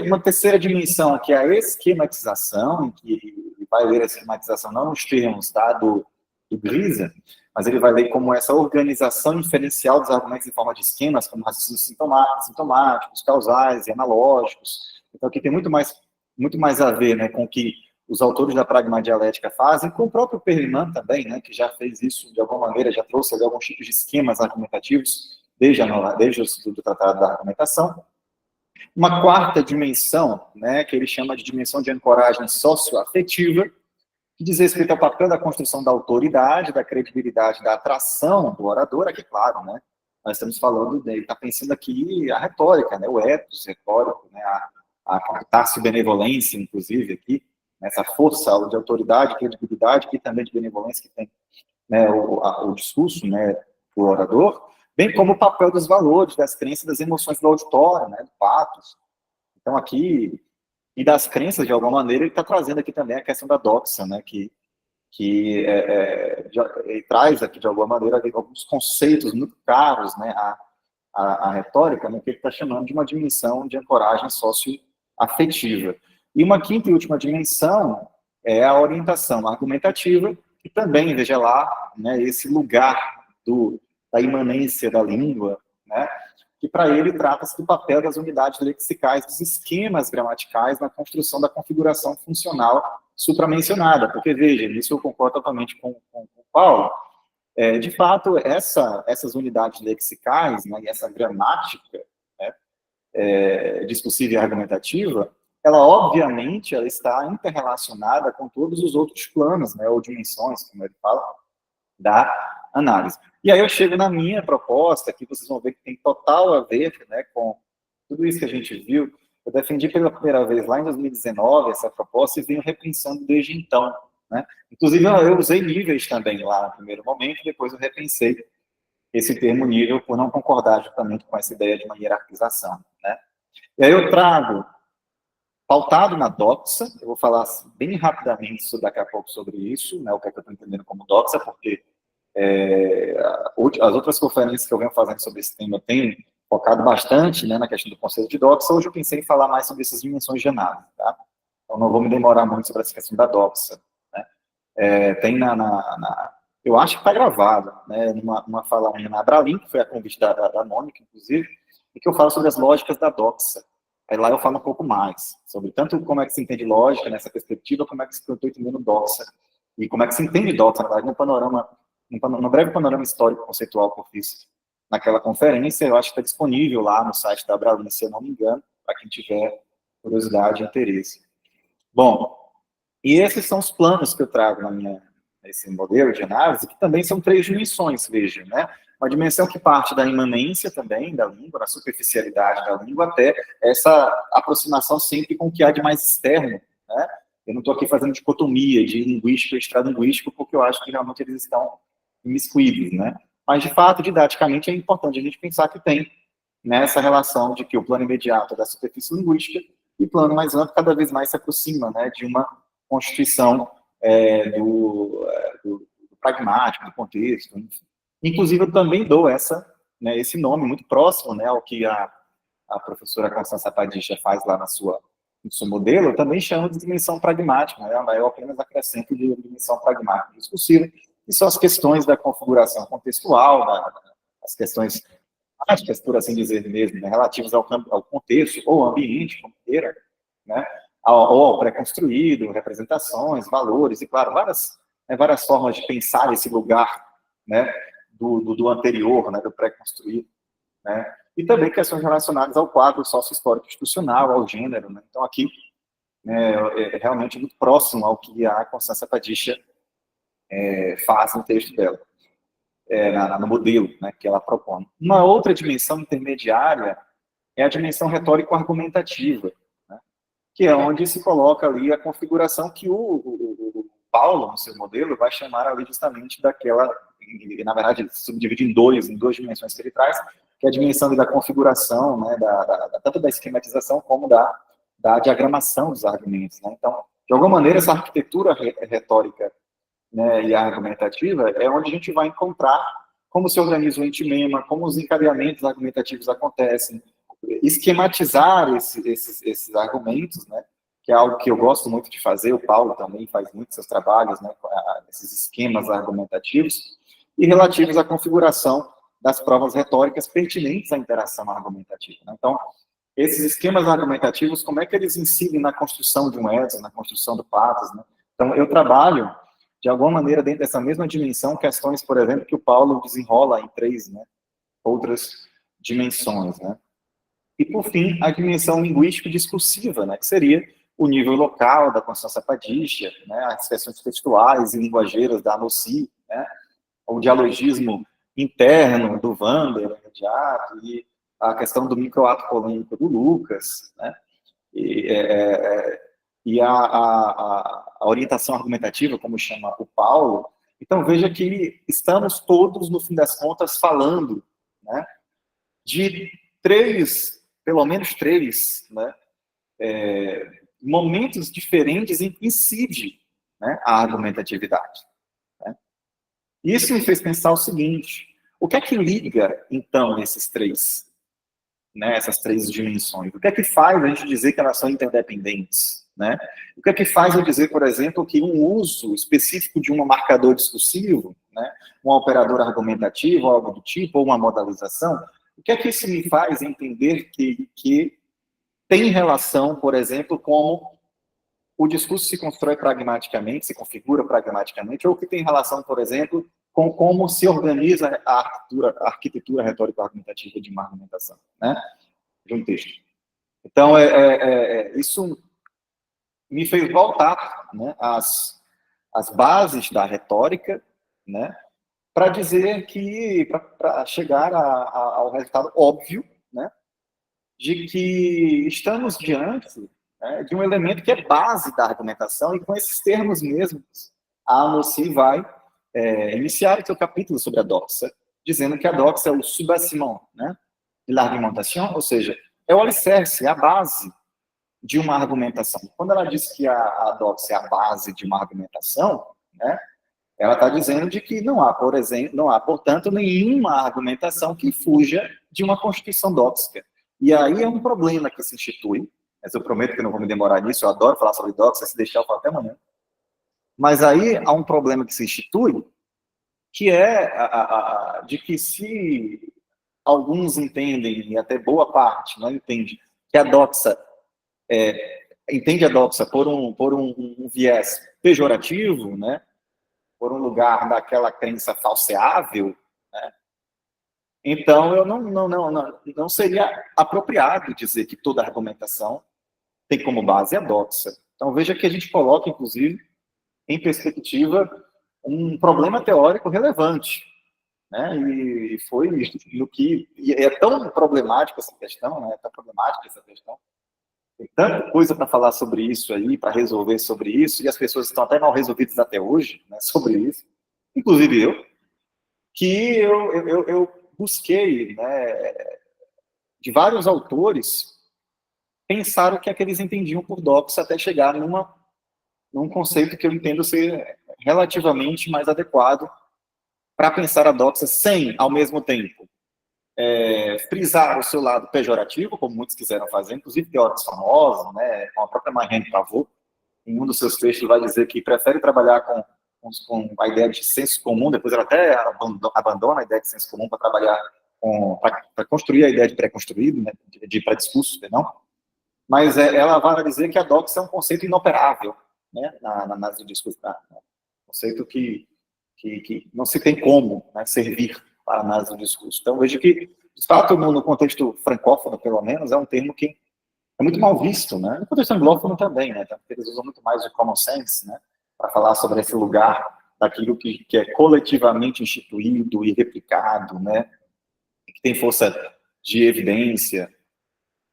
Uma terceira dimensão, que é a esquematização, que ele vai ler a esquematização não nos termos, tá, do Grisa, mas ele vai ler como essa organização inferencial dos argumentos em forma de esquemas, como raciocínios sintomáticos, causais e analógicos. Então, aqui tem muito mais a ver, né, com o que os autores da pragma dialética fazem, com o próprio Perelman também, né, que já fez isso de alguma maneira, já trouxe ali alguns tipos de esquemas argumentativos, desde o estudo do Tratado da Argumentação. Uma quarta dimensão, né, que ele chama de dimensão de ancoragem socioafetiva, que diz respeito ao papel da construção da autoridade, da credibilidade, da atração do orador. Aqui, claro, né, nós estamos falando, ele está pensando aqui a retórica, né, o ethos retórico, né, a captácio-benevolência, inclusive, aqui, essa força de autoridade, credibilidade e também de benevolência que tem, né, o discurso, né, do orador, bem como o papel dos valores, das crenças, das emoções do auditório, né, do patos. Então, aqui, e das crenças, de alguma maneira, ele está trazendo aqui também a questão da doxa, né, que ele traz aqui, de alguma maneira, alguns conceitos muito caros, né, à retórica, né, que ele está chamando de uma dimensão de ancoragem socioafetiva. E uma quinta e última dimensão é a orientação argumentativa, que também, veja lá, né, esse lugar da imanência da língua, né, que para ele trata-se do papel das unidades lexicais, dos esquemas gramaticais na construção da configuração funcional supramencionada. Porque, veja, nisso eu concordo totalmente com o Paulo, de fato, essas unidades lexicais, né, e essa gramática, né, discursiva e argumentativa, ela obviamente ela está interrelacionada com todos os outros planos, né, ou dimensões, como ele fala, da análise. E aí eu chego na minha proposta, que vocês vão ver que tem total a ver, né, com tudo isso que a gente viu. Eu defendi pela primeira vez lá em 2019 essa proposta e venho repensando desde então, né? Inclusive eu usei níveis também lá no primeiro momento, depois eu repensei esse termo nível por não concordar justamente com essa ideia de uma hierarquização, né? E aí eu trago, pautado na doxa, eu vou falar bem rapidamente daqui a pouco sobre isso, né, o que é que eu estou entendendo como doxa, porque as outras conferências que eu venho fazendo sobre esse tema eu tenho focado bastante, né, na questão do conceito de doxa. Hoje eu pensei em falar mais sobre essas dimensões de análise, tá? Então não vou me demorar muito sobre essa questão da doxa, né? Tem eu acho que está gravado, né, numa fala minha na Abralin, que foi a convite da Mônica, inclusive, e que eu falo sobre as lógicas da doxa. Aí lá eu falo um pouco mais sobre tanto como é que se entende lógica nessa perspectiva, como é que eu estou entendendo doxa, e como é que se entende doxa, na verdade, no breve panorama histórico conceitual que eu fiz naquela conferência. Eu acho que está disponível lá no site da Abralin, se eu não me engano, para quem tiver curiosidade e interesse. Bom, e esses são os planos que eu trago nesse modelo de análise, que também são 3 dimensões, veja, né? Uma dimensão que parte da imanência também da língua, da superficialidade da língua, até essa aproximação sempre com o que há de mais externo, né? Eu não estou aqui fazendo dicotomia de linguístico e extralinguístico, porque eu acho que realmente eles estão imiscuídos, né? Mas, de fato, didaticamente, é importante a gente pensar que tem nessa relação de que o plano imediato é da superfície linguística e o plano mais amplo cada vez mais se aproxima, né, de uma constituição do pragmático, do contexto, enfim. Inclusive, eu também dou esse nome muito próximo, né, ao que a professora Constança Padilha faz lá no seu modelo. Eu também chamo de dimensão pragmática, né, eu apenas acrescento de dimensão pragmática discursiva, que são as questões da configuração contextual, as questões práticas, por assim dizer mesmo, né, relativas ao contexto ou ambiente, como queira, né, ou ao pré-construído, representações, valores, e, claro, várias formas de pensar esse lugar, né, do anterior, né, do pré-construído, né, e também questões relacionadas ao quadro sócio-histórico institucional, ao gênero, né. Então, aqui, é realmente muito próximo ao que a Constança Padilha faz no texto dela, no modelo, né, que ela propõe. Uma outra dimensão intermediária é a dimensão retórico-argumentativa, né, que é onde se coloca ali a configuração que o Paulo, no seu modelo, vai chamar ali justamente daquela, na verdade, subdivide em duas dimensões que ele traz, que é a dimensão da configuração, né, tanto da esquematização como da diagramação dos argumentos, né. Então, de alguma maneira, essa arquitetura retórica, né, e argumentativa é onde a gente vai encontrar como se organiza o entimema, como os encadeamentos argumentativos acontecem, esquematizar esses argumentos, né, que é algo que eu gosto muito de fazer. O Paulo também faz muito seus trabalhos, né, esses esquemas argumentativos, e relativos à configuração das provas retóricas pertinentes à interação argumentativa, né? Então, esses esquemas argumentativos, como é que eles incidem na construção de um ethos, na construção do pathos, né? Então, eu trabalho, de alguma maneira, dentro dessa mesma dimensão, questões, por exemplo, que o Paulo desenrola em 3, né, outras dimensões, né? E, por fim, a dimensão linguístico-discursiva, né, que seria o nível local da Constança Padilha, né, as questões textuais e linguageiras da Anossi, né, o dialogismo interno do Wander, imediato, e a questão do microato polêmico do Lucas, né, e a orientação argumentativa, como chama o Paulo. Então, veja que estamos todos, no fim das contas, falando, né, de pelo menos três, né, momentos diferentes em que incide, né, a argumentatividade, né. Isso me fez pensar o seguinte: o que é que liga, então, esses três, né, essas 3 dimensões? O que é que faz a gente dizer que elas são interdependentes, né? O que é que faz eu dizer, por exemplo, que um uso específico de um marcador discursivo, né, um operador argumentativo, algo do tipo, ou uma modalização, o que é que isso me faz entender que tem relação, por exemplo, como o discurso se constrói pragmaticamente, se configura pragmaticamente, ou que tem relação, por exemplo, com como se organiza a arquitetura retórico-argumentativa de uma argumentação, né, de um texto. Então, isso me fez voltar, né, às bases da retórica, né, para dizer que, para chegar ao resultado óbvio, né, de que estamos diante, né, de um elemento que é base da argumentação, e com esses termos mesmos, a Amosi vai iniciar o seu capítulo sobre a doxa, dizendo que a doxa é o subaciment, né, de l'argumentation, ou seja, é o alicerce, é a base de uma argumentação. Quando ela diz que a doxa é a base de uma argumentação, né, ela está dizendo de que não há, por exemplo, não há, portanto, nenhuma argumentação que fuja de uma constituição dóxica. E aí é um problema que se institui, mas eu prometo que não vou me demorar nisso, eu adoro falar sobre doxa, se deixar eu falo até amanhã. Mas aí há um problema que se institui, que é de que se alguns entendem, e até boa parte não entende, que a doxa entende a doxa por um viés pejorativo, né, por um lugar daquela crença falseável, né, então eu não seria apropriado dizer que toda argumentação tem como base a doxa. Então veja que a gente coloca, inclusive, em perspectiva, um problema teórico relevante, né? E foi no que... E é tão problemática essa questão, né? É tão problemática essa questão. Tem tanta coisa para falar sobre isso aí, para resolver sobre isso, e as pessoas estão até mal resolvidas até hoje, né, sobre isso, inclusive eu, que eu busquei, né, de vários autores, pensar o que é que eles entendiam por doxa até chegar num conceito que eu entendo ser relativamente mais adequado para pensar a doxa sem, ao mesmo tempo, frisar o seu lado pejorativo, como muitos quiseram fazer, inclusive teóricos famosos, né, com a própria Marianne Pavot, em um dos seus textos vai dizer que prefere trabalhar com a ideia de senso comum, depois ela até abandona a ideia de senso comum para trabalhar para construir a ideia de pré-construído, né, de pré-discurso, não? Mas ela vai dizer que a doxa é um conceito inoperável, né, na análise do discurso, um conceito que não se tem como, né, servir para a análise do discurso. Então, vejo que, de fato, no contexto francófono, pelo menos, é um termo que é muito mal visto, né? No contexto anglófono também, né? Porque eles usam muito mais de common sense, né, para falar sobre esse lugar daquilo que é coletivamente instituído e replicado, né, que tem força de evidência.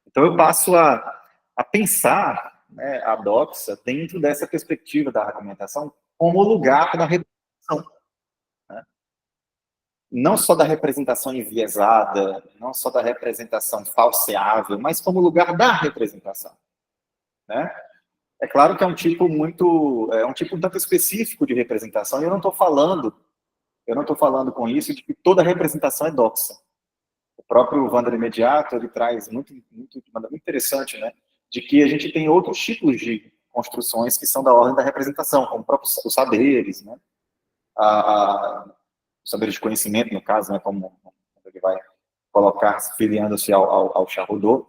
Então, eu passo a pensar, né, a doxa dentro dessa perspectiva da argumentação como lugar da representação. Não só da representação enviesada, não só da representação falseável, mas como lugar da representação, né? É claro que é um tipo um tanto específico de representação, e eu não estou falando com isso de que toda representação é doxa. O próprio Wander Imediato, ele traz de maneira muito interessante, né, de que a gente tem outros tipos de construções que são da ordem da representação, como os saberes, né, saberes de conhecimento, no caso, né, como ele vai colocar, filiando-se ao Charrodot,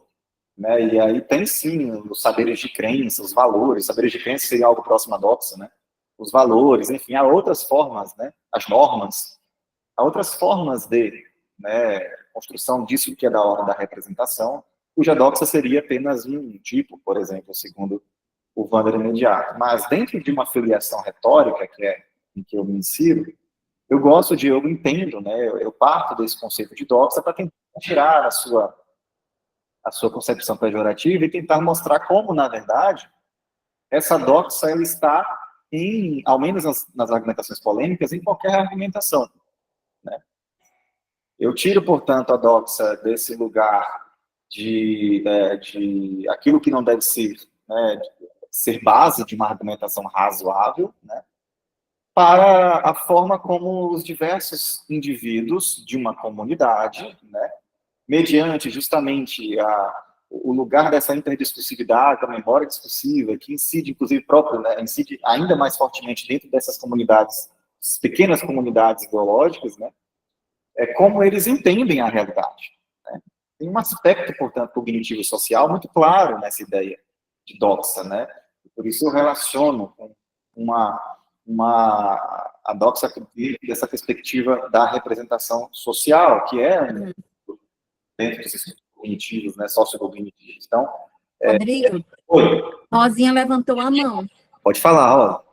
né, e aí tem sim os saberes de crença, os valores, saberes de crença seria algo próximo à doxa, né, os valores, enfim, há outras formas, né, as normas, há outras formas de, né, construção disso que é da ordem da representação, cuja doxa seria apenas um tipo, por exemplo, segundo o Wander Imediato. Mas dentro de uma filiação retórica, que é em que eu me insiro, eu entendo, né, eu parto desse conceito de doxa para tentar tirar a sua concepção pejorativa e tentar mostrar como, na verdade, essa doxa ela está ao menos nas argumentações polêmicas, em qualquer argumentação, né? Eu tiro, portanto, a doxa desse lugar de aquilo que não deve ser, né, ser base de uma argumentação razoável, né, para a forma como os diversos indivíduos de uma comunidade, né, mediante justamente o lugar dessa interdiscursividade, da memória discursiva, que incide, inclusive, né, incide ainda mais fortemente dentro dessas comunidades, pequenas comunidades ideológicas, né, como eles entendem a realidade, né. Tem um aspecto, portanto, cognitivo e social muito claro nessa ideia de doxa, né, por isso eu relaciono com a doxa dessa perspectiva da representação social, que é dentro dos estudos cognitivos, né, sociocognitivos. Então, Rodrigo, Oi, Rosinha levantou a mão. pode falar, ó.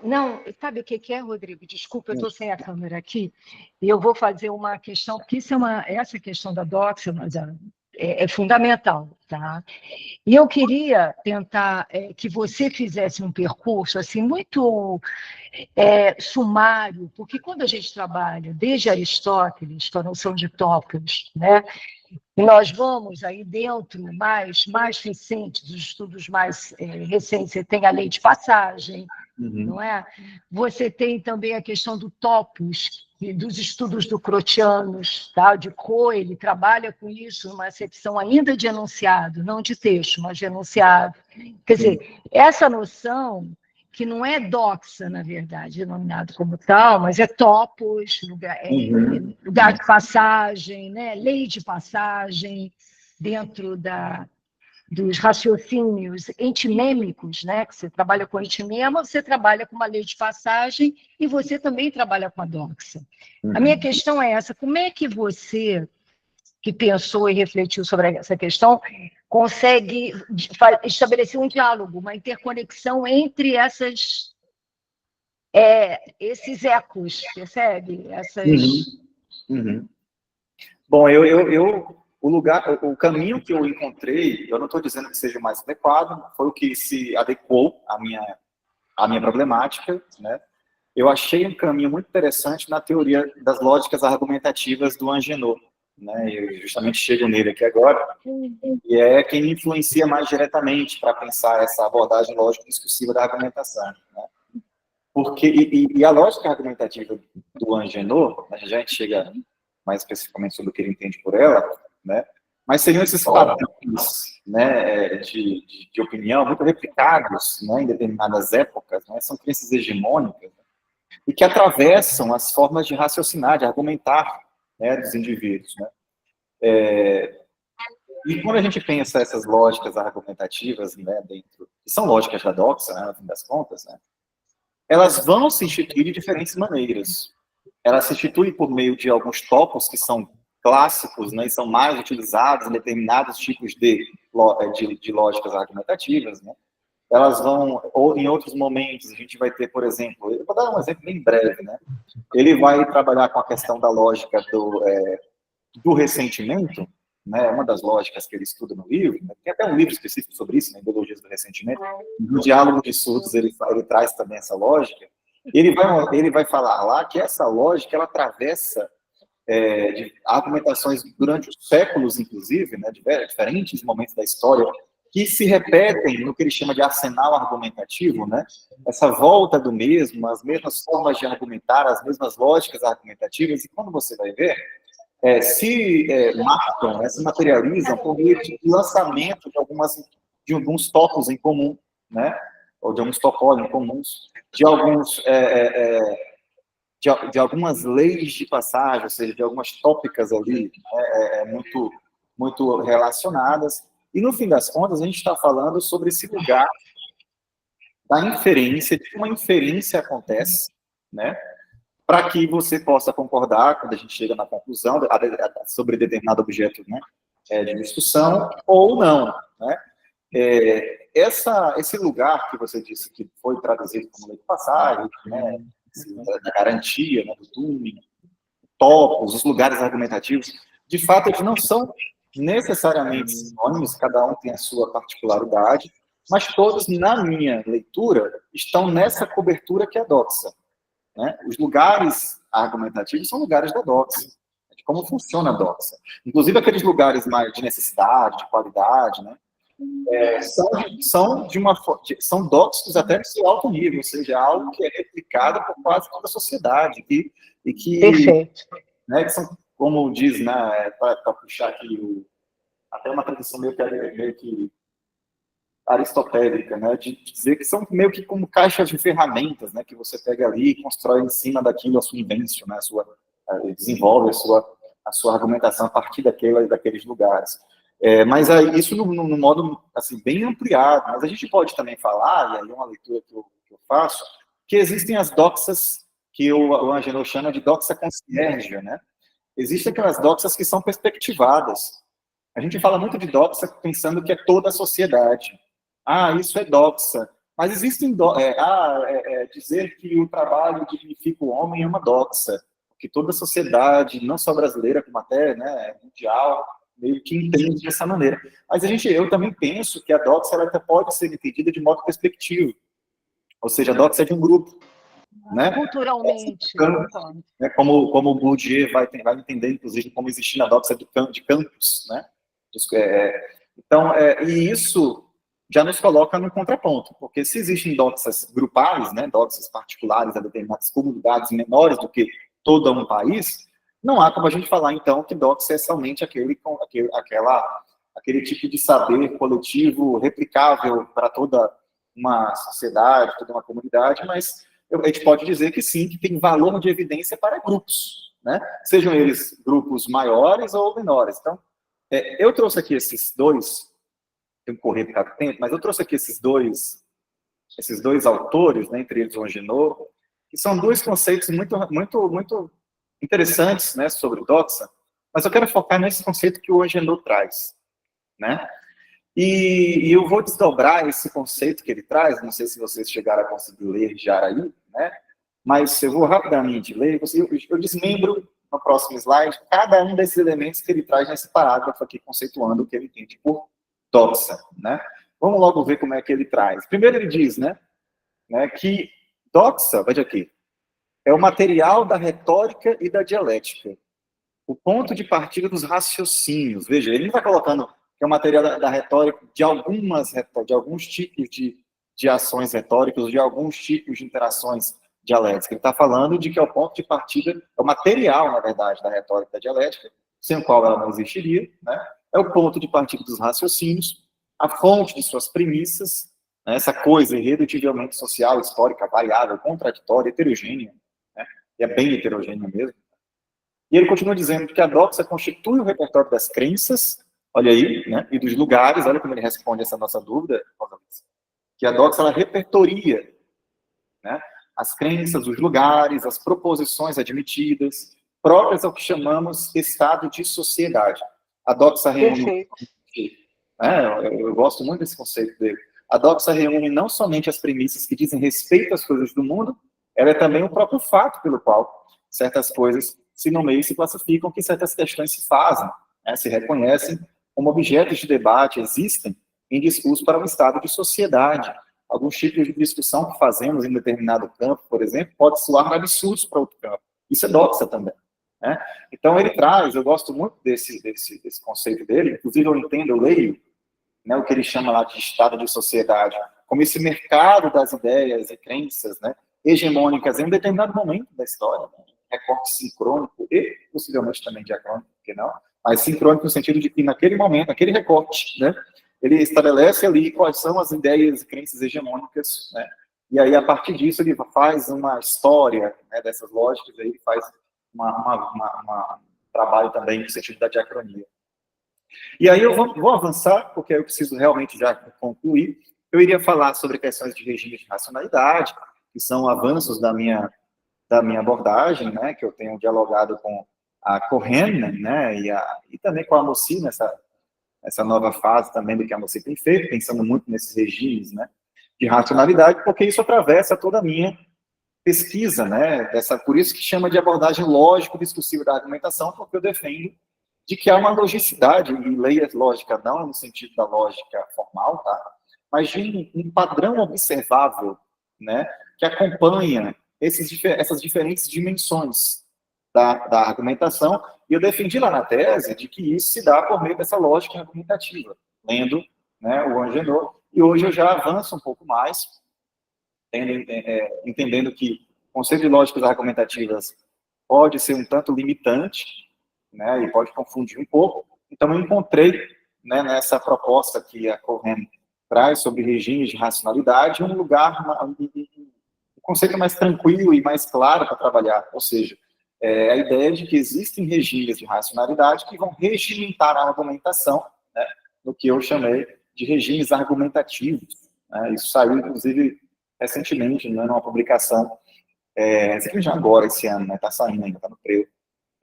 Não, sabe o que é, Rodrigo? Desculpa, eu estou sem a câmera aqui, e eu vou fazer uma questão, porque essa questão da doxa é fundamental, tá? E eu queria tentar que você fizesse um percurso assim muito sumário, porque quando a gente trabalha desde Aristóteles, com a noção de tópicos, né? E nós vamos aí dentro, mais recentes, os estudos mais recentes, você tem a lei de passagem, não é? Você tem também a questão do topos, e dos estudos do Crotianos, tá? De Coe, ele trabalha com isso numa acepção ainda de enunciado, não de texto, mas de enunciado. Quer dizer, essa noção que não é doxa, na verdade, denominado como tal, mas é topos, lugar de passagem, né? Lei de passagem, dentro dos raciocínios entimêmicos, né? Que você trabalha com entimema, você trabalha com uma lei de passagem e você também trabalha com a doxa. A minha questão é essa: como é que você, que pensou e refletiu sobre essa questão, consegue estabelecer um diálogo, uma interconexão entre esses ecos, percebe? Bom, o caminho que eu encontrei, eu não estou dizendo que seja o mais adequado, foi o que se adequou à minha problemática, né? Eu achei um caminho muito interessante na teoria das lógicas argumentativas do Agenor, né? Eu justamente chego nele aqui agora, e é quem me influencia mais diretamente para pensar essa abordagem lógico-discursiva da argumentação, né? Porque, e a lógica argumentativa do Agenor, a gente chega mais especificamente sobre o que ele entende por ela, né? Mas seriam esses padrões, né, de opinião muito replicados, né, em determinadas épocas, né? São crenças hegemônicas, né, e que atravessam as formas de raciocinar, de argumentar, né, dos indivíduos, né? E quando a gente pensa essas lógicas argumentativas, né, que são lógicas da doxa, né, no fim das contas, né, elas vão se instituir de diferentes maneiras. Elas se instituem por meio de alguns topos que são clássicos, né, e são mais utilizados em determinados tipos de lógicas argumentativas, né. Elas vão, ou em outros momentos, a gente vai ter, por exemplo, eu vou dar um exemplo bem breve, né. Ele vai trabalhar com a questão da lógica do ressentimento, né, uma das lógicas que ele estuda no livro, né, tem até um livro específico sobre isso, né, Ideologias do Ressentimento. No Diálogo de Surdos ele traz também essa lógica. Ele vai falar lá que essa lógica ela atravessa de argumentações durante os séculos, inclusive, né, diferentes momentos da história, que se repetem no que ele chama de arsenal argumentativo, né, essa volta do mesmo, as mesmas formas de argumentar, as mesmas lógicas argumentativas, e quando você vai ver, marcam, se materializam por meio de lançamento de alguns topos em comum, né? Ou de alguns topólogos comuns, de algumas leis de passagem, ou seja, de algumas tópicas ali, muito, muito relacionadas. E, no fim das contas, a gente está falando sobre esse lugar da inferência, de uma inferência acontece, né? Para que você possa concordar quando a gente chega na conclusão sobre determinado objeto, né, de discussão, ou não, né? Esse lugar que você disse que foi traduzido como lei de passagem, né, da garantia, né, do Turing, topos, os lugares argumentativos, de fato, eles não são necessariamente sinônimos, cada um tem a sua particularidade, mas todos, na minha leitura, estão nessa cobertura que é a doxa. Né? Os lugares argumentativos são lugares da doxa, de como funciona a doxa. Inclusive aqueles lugares mais de necessidade, de qualidade, né? São dóxicos até no seu alto nível, ou seja, algo que é replicado por quase toda a sociedade. Perfeito. Né, que são, como diz, né, para puxar aqui, até uma tradição meio que aristotélica, né, de dizer que são meio que como caixas de ferramentas, né, que você pega ali e constrói em cima daquilo a sua invenção, né, desenvolve a sua argumentação a partir daqueles lugares. Mas aí, isso no modo assim, bem ampliado, mas a gente pode também falar, e aí é uma leitura que eu faço, que existem as doxas que o Agenor chama de doxa concierge, né? Existem aquelas doxas que são perspectivadas, A gente fala muito de doxa pensando que é toda a sociedade. Ah, isso é doxa. Mas existem... dizer que o trabalho dignifica o homem é uma doxa. Porque toda a sociedade, não só brasileira, como até, né, mundial, meio que entende dessa maneira. Mas eu também penso que a doxa ela até pode ser entendida de modo perspectivo. Ou seja, a doxa é de um grupo. Né? Culturalmente, né? Como o Bourdieu vai entender, inclusive, como existe na doxa de campos, né? Então, e isso já nos coloca no contraponto, porque se existem doxas grupais, né, doxas particulares a determinadas comunidades menores do que todo um país, não há como a gente falar, então, que doxa é somente aquele tipo de saber coletivo replicável para toda uma sociedade, toda uma comunidade, mas a gente pode dizer que sim, que tem valor de evidência para grupos, né? Sejam eles grupos maiores ou menores. Então, eu trouxe aqui esses dois, tenho que correr por causa do tempo, mas eu trouxe aqui esses dois autores, né, entre eles o Angenot, que são dois conceitos muito interessantes, né, sobre doxa, mas eu quero focar nesse conceito que o Angenot traz, né? E eu vou desdobrar esse conceito que ele traz, não sei se vocês chegaram a conseguir ler já aí, né? Mas eu vou rapidamente ler, eu desmembro no próximo slide cada um desses elementos que ele traz nesse parágrafo aqui, conceituando o que ele entende por doxa, né? Vamos logo ver como é que ele traz. Primeiro ele diz, né, que doxa, veja aqui, é o material da retórica e da dialética, o ponto de partida dos raciocínios. Veja, ele não está colocando que é o material da retórica de alguns tipos de ações retóricas, de alguns tipos de interações dialéticas. Ele está falando de que é o ponto de partida, é o material, na verdade, da retórica da dialética, sem o qual ela não existiria, né? É o ponto de partida dos raciocínios, a fonte de suas premissas, né? Essa coisa irredutivelmente social, histórica, variável, contraditória, heterogênea, né? E é bem heterogênea mesmo. E ele continua dizendo que a doxa constitui o repertório das crenças, olha aí, né, e dos lugares, olha como ele responde essa nossa dúvida, que a doxa, ela repertoria, né, as crenças, os lugares, as proposições admitidas, próprias ao que chamamos estado de sociedade. A doxa reúne... eu gosto muito desse conceito dele. A doxa reúne não somente as premissas que dizem respeito às coisas do mundo, ela é também o próprio fato pelo qual certas coisas se nomeiam e se classificam, que certas questões se fazem, né, se reconhecem como objetos de debate, existem em discurso para um estado de sociedade. Alguns tipos de discussão que fazemos em determinado campo, por exemplo, pode soar absurdos para outro campo. Isso é doxa também, né? Então ele traz, eu gosto muito desse conceito dele, inclusive eu leio, né, o que ele chama lá de estado de sociedade, como esse mercado das ideias e crenças, né, hegemônicas em um determinado momento da história, né, recorte sincrônico e possivelmente também diacrônico, por que não? Mas sincrônico no sentido de que naquele momento, naquele recorte, né, ele estabelece ali quais são as ideias e crenças hegemônicas, né, e aí a partir disso ele faz uma história, né, dessas lógicas, aí ele faz um trabalho também no sentido da diacronia. E aí eu vou avançar, porque eu preciso realmente já concluir. Eu iria falar sobre questões de regime de racionalidade, que são avanços da minha abordagem, né, que eu tenho dialogado com a Cohen, né, e também com a Amossi, nessa nova fase também do que a Amossi tem feito, pensando muito nesses regimes, né, de racionalidade, porque isso atravessa toda a minha pesquisa, né, por isso que chama de abordagem lógico-discursiva da argumentação, porque eu defendo de que há uma logicidade, e leia lógica não no sentido da lógica formal, tá, mas de um padrão observável, né, que acompanha essas diferentes dimensões da argumentação, e eu defendi lá na tese de que isso se dá por meio dessa lógica argumentativa, lendo, né, o Angenot, e hoje eu já avanço um pouco mais, entendendo que o conceito de lógicas argumentativas pode ser um tanto limitante, né, e pode confundir um pouco. Então eu encontrei, né, nessa proposta que a Cohen traz sobre regimes de racionalidade um lugar, um conceito mais tranquilo e mais claro para trabalhar, ou seja, a ideia de que existem regimes de racionalidade que vão regimentar a argumentação, né, no que eu chamei de regimes argumentativos, né. Isso saiu, inclusive, recentemente, né, numa publicação, já agora, esse ano, né, está saindo ainda, está no prelo,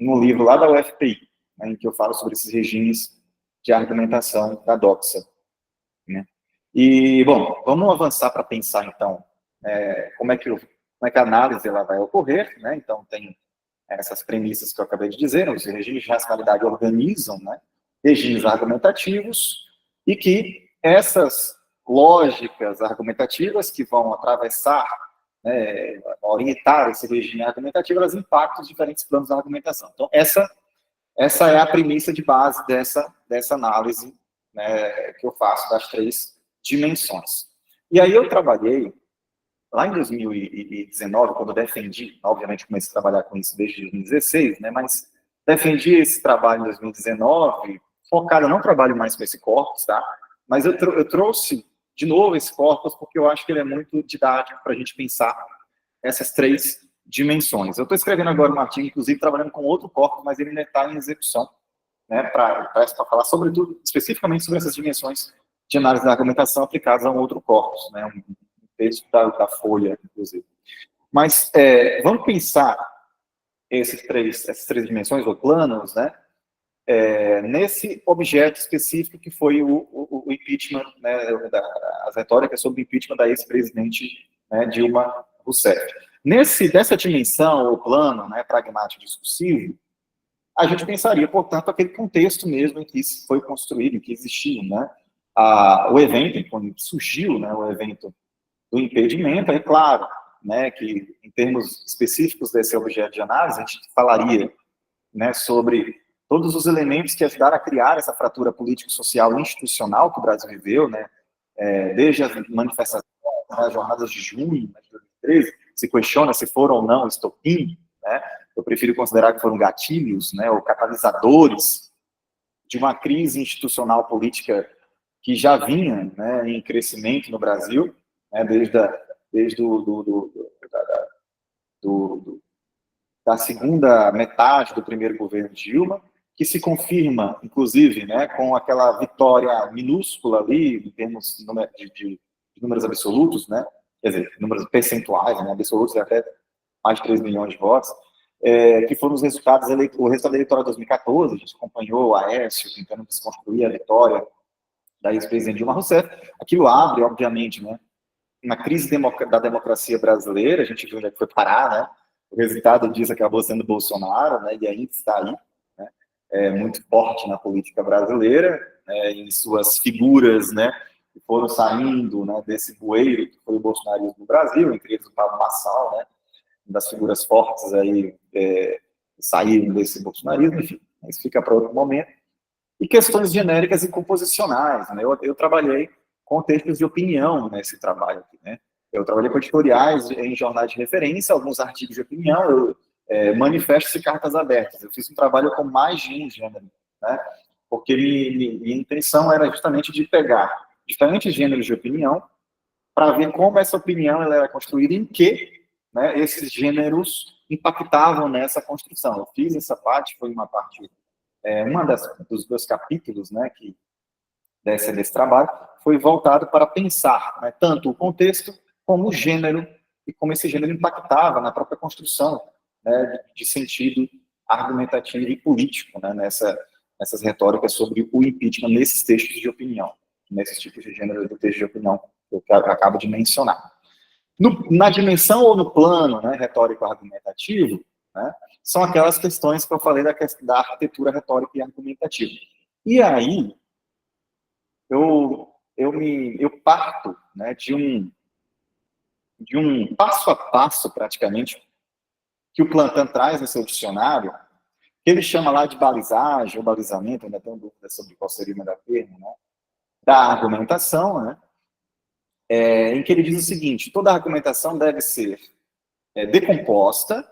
num livro lá da UFPI, né, em que eu falo sobre esses regimes de argumentação da doxa, né? E, bom, vamos avançar para pensar, então, como é que a análise ela vai ocorrer, né? Então, tem essas premissas que eu acabei de dizer, os regimes de racionalidade organizam, né, regimes argumentativos, e que essas lógicas argumentativas que vão atravessar, né, orientar esse regime argumentativo, elas impactam os diferentes planos da argumentação. Então, essa é a premissa de base dessa análise, né, que eu faço das 3 dimensões. E aí eu trabalhei, lá em 2019, quando eu defendi, obviamente comecei a trabalhar com isso desde 2016, né, mas defendi esse trabalho em 2019, focado, eu não trabalho mais com esse corpus, tá? Mas eu trouxe de novo esse corpus porque eu acho que ele é muito didático para a gente pensar essas 3 dimensões. Eu estou escrevendo agora um artigo, inclusive, trabalhando com outro corpus, mas ele ainda está em execução, né, para falar, sobretudo, especificamente sobre essas dimensões de análise da argumentação aplicadas a um outro corpus, né, um texto da Folha, inclusive. Mas vamos pensar essas três dimensões, ou planos, né, nesse objeto específico que foi o impeachment, né, as retóricas sobre o impeachment da ex-presidente, né, Dilma Rousseff. Dessa dimensão, ou plano, né, pragmático discursivo, a gente pensaria, portanto, aquele contexto mesmo em que isso foi construído, em que existiu, né, o evento, quando surgiu, né, o evento do impedimento, é claro, né, que em termos específicos desse objeto de análise, a gente falaria, né, sobre todos os elementos que ajudaram a criar essa fratura político-social e institucional que o Brasil viveu, né, desde as manifestações, né, as jornadas de junho de 2013, se questiona se foram ou não estopim, né, eu prefiro considerar que foram gatilhos, né, ou catalisadores de uma crise institucional política que já vinha, né, em crescimento no Brasil, né, desde da segunda metade do primeiro governo Dilma, que se confirma, inclusive, né, com aquela vitória minúscula ali, em termos de números absolutos, né, quer dizer, números percentuais, né, absolutos, até mais de 3 milhões de votos, que foram os resultados, o resultado eleitoral de 2014, a gente acompanhou o Aécio tentando desconstruir a vitória da ex-presidente Dilma Rousseff. Aquilo abre, obviamente, né, uma crise da democracia brasileira, a gente viu onde é que foi parar, né, o resultado disso acabou sendo Bolsonaro, né, e ainda está aí, né, muito forte na política brasileira, em suas figuras, né, que foram saindo, né, desse bueiro que foi o bolsonarismo no Brasil, entre eles o Pablo Marçal, né, uma das figuras fortes aí, saíram desse bolsonarismo, enfim, isso fica para outro momento. E questões genéricas e composicionais, né, eu trabalhei com textos de opinião nesse trabalho aqui, né, eu trabalhei com editoriais em jornais de referência, alguns artigos de opinião, manifestos e cartas abertas. Eu fiz um trabalho com mais de um gênero, né? Porque minha intenção era justamente de pegar diferentes gêneros de opinião para ver como essa opinião ela era construída, em que, né, esses gêneros impactavam nessa construção. Eu fiz essa parte, foi uma parte, dos 2 capítulos, né, que desse trabalho, foi voltado para pensar, né, tanto o contexto como o gênero, e como esse gênero impactava na própria construção, né, de sentido argumentativo e político, né, nessas retóricas sobre o impeachment, nesses textos de opinião, nesses tipos de gênero do texto de opinião que eu acabo de mencionar. Na dimensão ou no plano, né, retórico-argumentativo, né, são aquelas questões que eu falei da arquitetura retórica e argumentativa. E aí, eu parto, né, de um passo a passo, praticamente, que o Plantin traz no seu dicionário, que ele chama lá de balizagem ou balizamento, ainda tenho dúvida sobre qual seria o melhor termo, né, da argumentação, né, em que ele diz o seguinte: toda argumentação deve ser decomposta,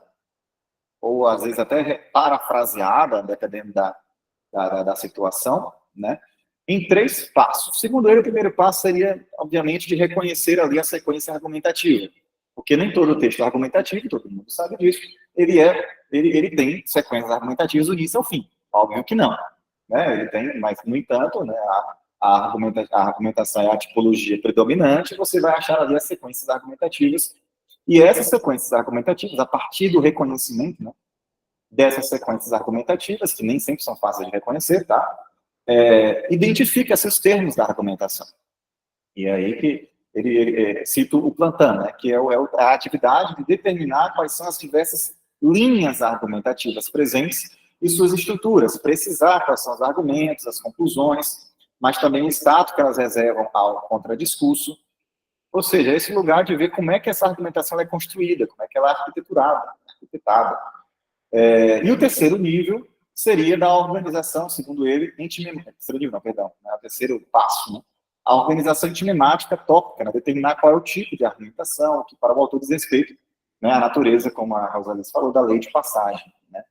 ou às vezes até parafraseada, dependendo da situação, né, em 3 passos. Segundo ele, o primeiro passo seria, obviamente, de reconhecer ali a sequência argumentativa, porque nem todo texto argumentativo, todo mundo sabe disso, ele tem sequências argumentativas do início ao fim. Óbvio que não, né? Ele tem, mas, no entanto, né, a argumentação é a tipologia predominante, você vai achar ali as sequências argumentativas, e essas sequências argumentativas, a partir do reconhecimento, né, dessas sequências argumentativas, que nem sempre são fáceis de reconhecer, tá? identifica esses termos da argumentação. E é aí que ele cita o Plantin, né, que é a atividade de determinar quais são as diversas linhas argumentativas presentes e suas estruturas, precisar quais são os argumentos, as conclusões, mas também o status que elas reservam ao contradiscurso. Ou seja, esse lugar de ver como é que essa argumentação é construída, como é que ela é arquitetada. E o terceiro nível seria da organização, segundo ele, o terceiro passo, né? A organização entimemática tópica, né? Determinar qual é o tipo de argumentação, que para o autor diz respeito, né, a natureza, como a Rosalice falou, da lei de passagem. Né?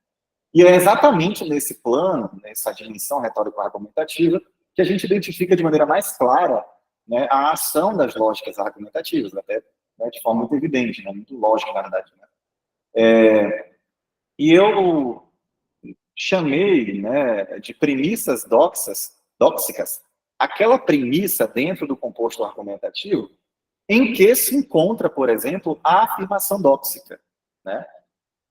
E é exatamente nesse plano, nessa dimensão retórico-argumentativa, que a gente identifica de maneira mais clara, né, a ação das lógicas argumentativas, até, né, de forma muito evidente, né, muito lógica, na verdade. Né? E eu chamei, né, de premissas dóxicas aquela premissa dentro do composto argumentativo em que se encontra, por exemplo, a afirmação dóxica, né?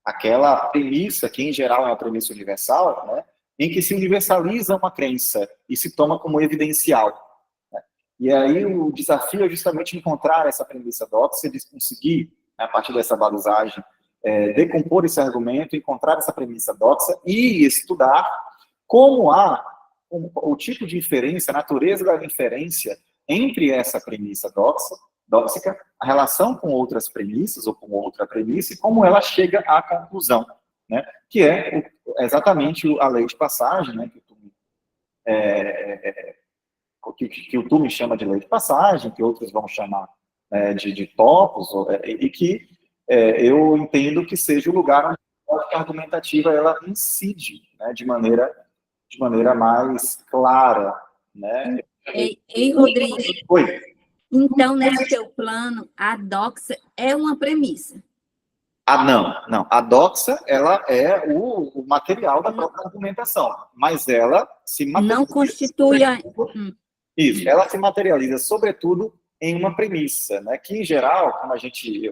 Aquela premissa, que em geral é uma premissa universal, né? Em que se universaliza uma crença e se toma como evidencial. Né? E aí o desafio é justamente encontrar essa premissa dóxica, de conseguir, a partir dessa balizagem, decompor esse argumento, encontrar essa premissa dóxica e estudar como o tipo de inferência, a natureza da inferência entre essa premissa dóxica, a relação com outras premissas ou com outra premissa e como ela chega à conclusão, né? Que é exatamente a lei de passagem, né? Que o Tume chama de lei de passagem, que outros vão chamar de topos, e que eu entendo que seja o lugar onde a argumentativa ela incide, né, de maneira mais clara, né? Ei, Rodrigo. Oi. Então, nesse teu plano, a doxa é uma premissa. Não. A doxa, ela é o material da própria argumentação, mas ela se materializa... Não constitui a... Isso, ela se materializa, sobretudo, em uma premissa, né? Que, em geral, como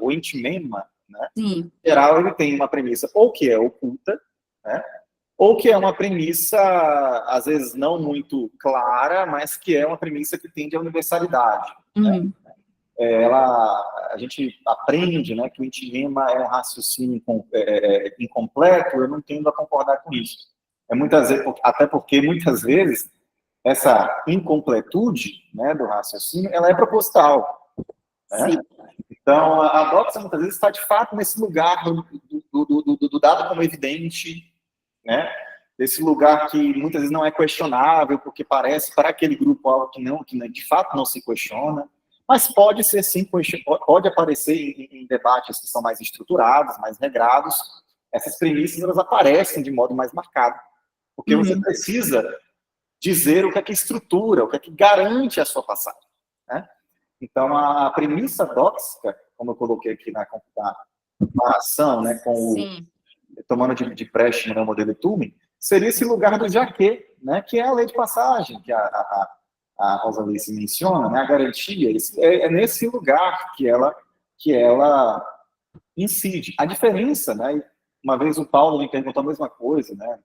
o intimema, né? Sim. Em geral, ele tem uma premissa ou que é oculta, né? Ou que é uma premissa, às vezes, não muito clara, mas que é uma premissa que tende à universalidade. Né? A gente aprende, né, que o intimema é um raciocínio incompleto, eu não tendo a concordar com isso. Muitas vezes, até porque, muitas vezes, essa incompletude, né, do raciocínio, ela é proposital. Né? Então, a doxa, muitas vezes, está, de fato, nesse lugar do dado como evidente, né? Desse lugar que muitas vezes não é questionável, porque parece para aquele grupo algo que de fato não se questiona, mas pode ser sim, pode aparecer em debates que são mais estruturados, mais regrados, essas premissas elas aparecem de modo mais marcado, porque você precisa dizer o que é que estrutura, o que é que garante a sua passagem. Né? Então, a premissa dóxica, como eu coloquei aqui na comparação, né, tomando de empréstimo, né, o modelo Tume, seria esse lugar do jaquê, né, que é a lei de passagem, que a Rosalice menciona, né, a garantia, é nesse lugar que ela incide. A diferença, né, uma vez o Paulo me perguntou a mesma coisa, né,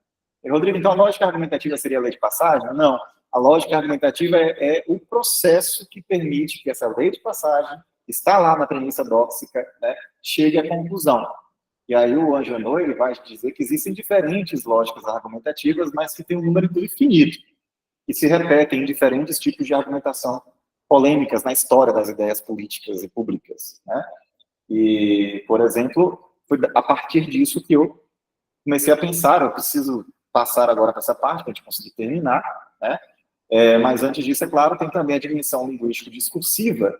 Rodrigo, então a lógica argumentativa seria a lei de passagem? Não, a lógica argumentativa é o processo que permite que essa lei de passagem, que está lá na premissa dóxica, né, chegue à conclusão. E aí o Angenot, ele vai dizer que existem diferentes lógicas argumentativas, mas que tem um número infinito, que se repetem em diferentes tipos de argumentação polêmicas na história das ideias políticas e públicas. Né? E, por exemplo, foi a partir disso que eu comecei a pensar, eu preciso passar agora para essa parte, para a gente conseguir terminar, né? Mas antes disso, é claro, tem também a dimensão linguístico-discursiva,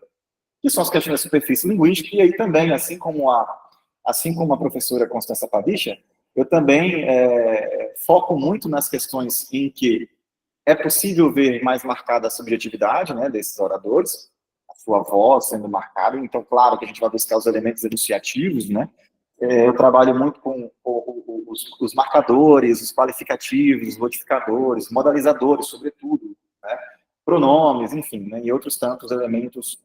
que são as questões da superfície linguística, e aí também, assim como a professora Constança Padicha, eu também foco muito nas questões em que é possível ver mais marcada a subjetividade, né, desses oradores, a sua voz sendo marcada, então, claro que a gente vai buscar os elementos enunciativos, né, eu trabalho muito com os marcadores, os qualificativos, os modificadores, modalizadores, sobretudo, né, pronomes, enfim, né, e outros tantos elementos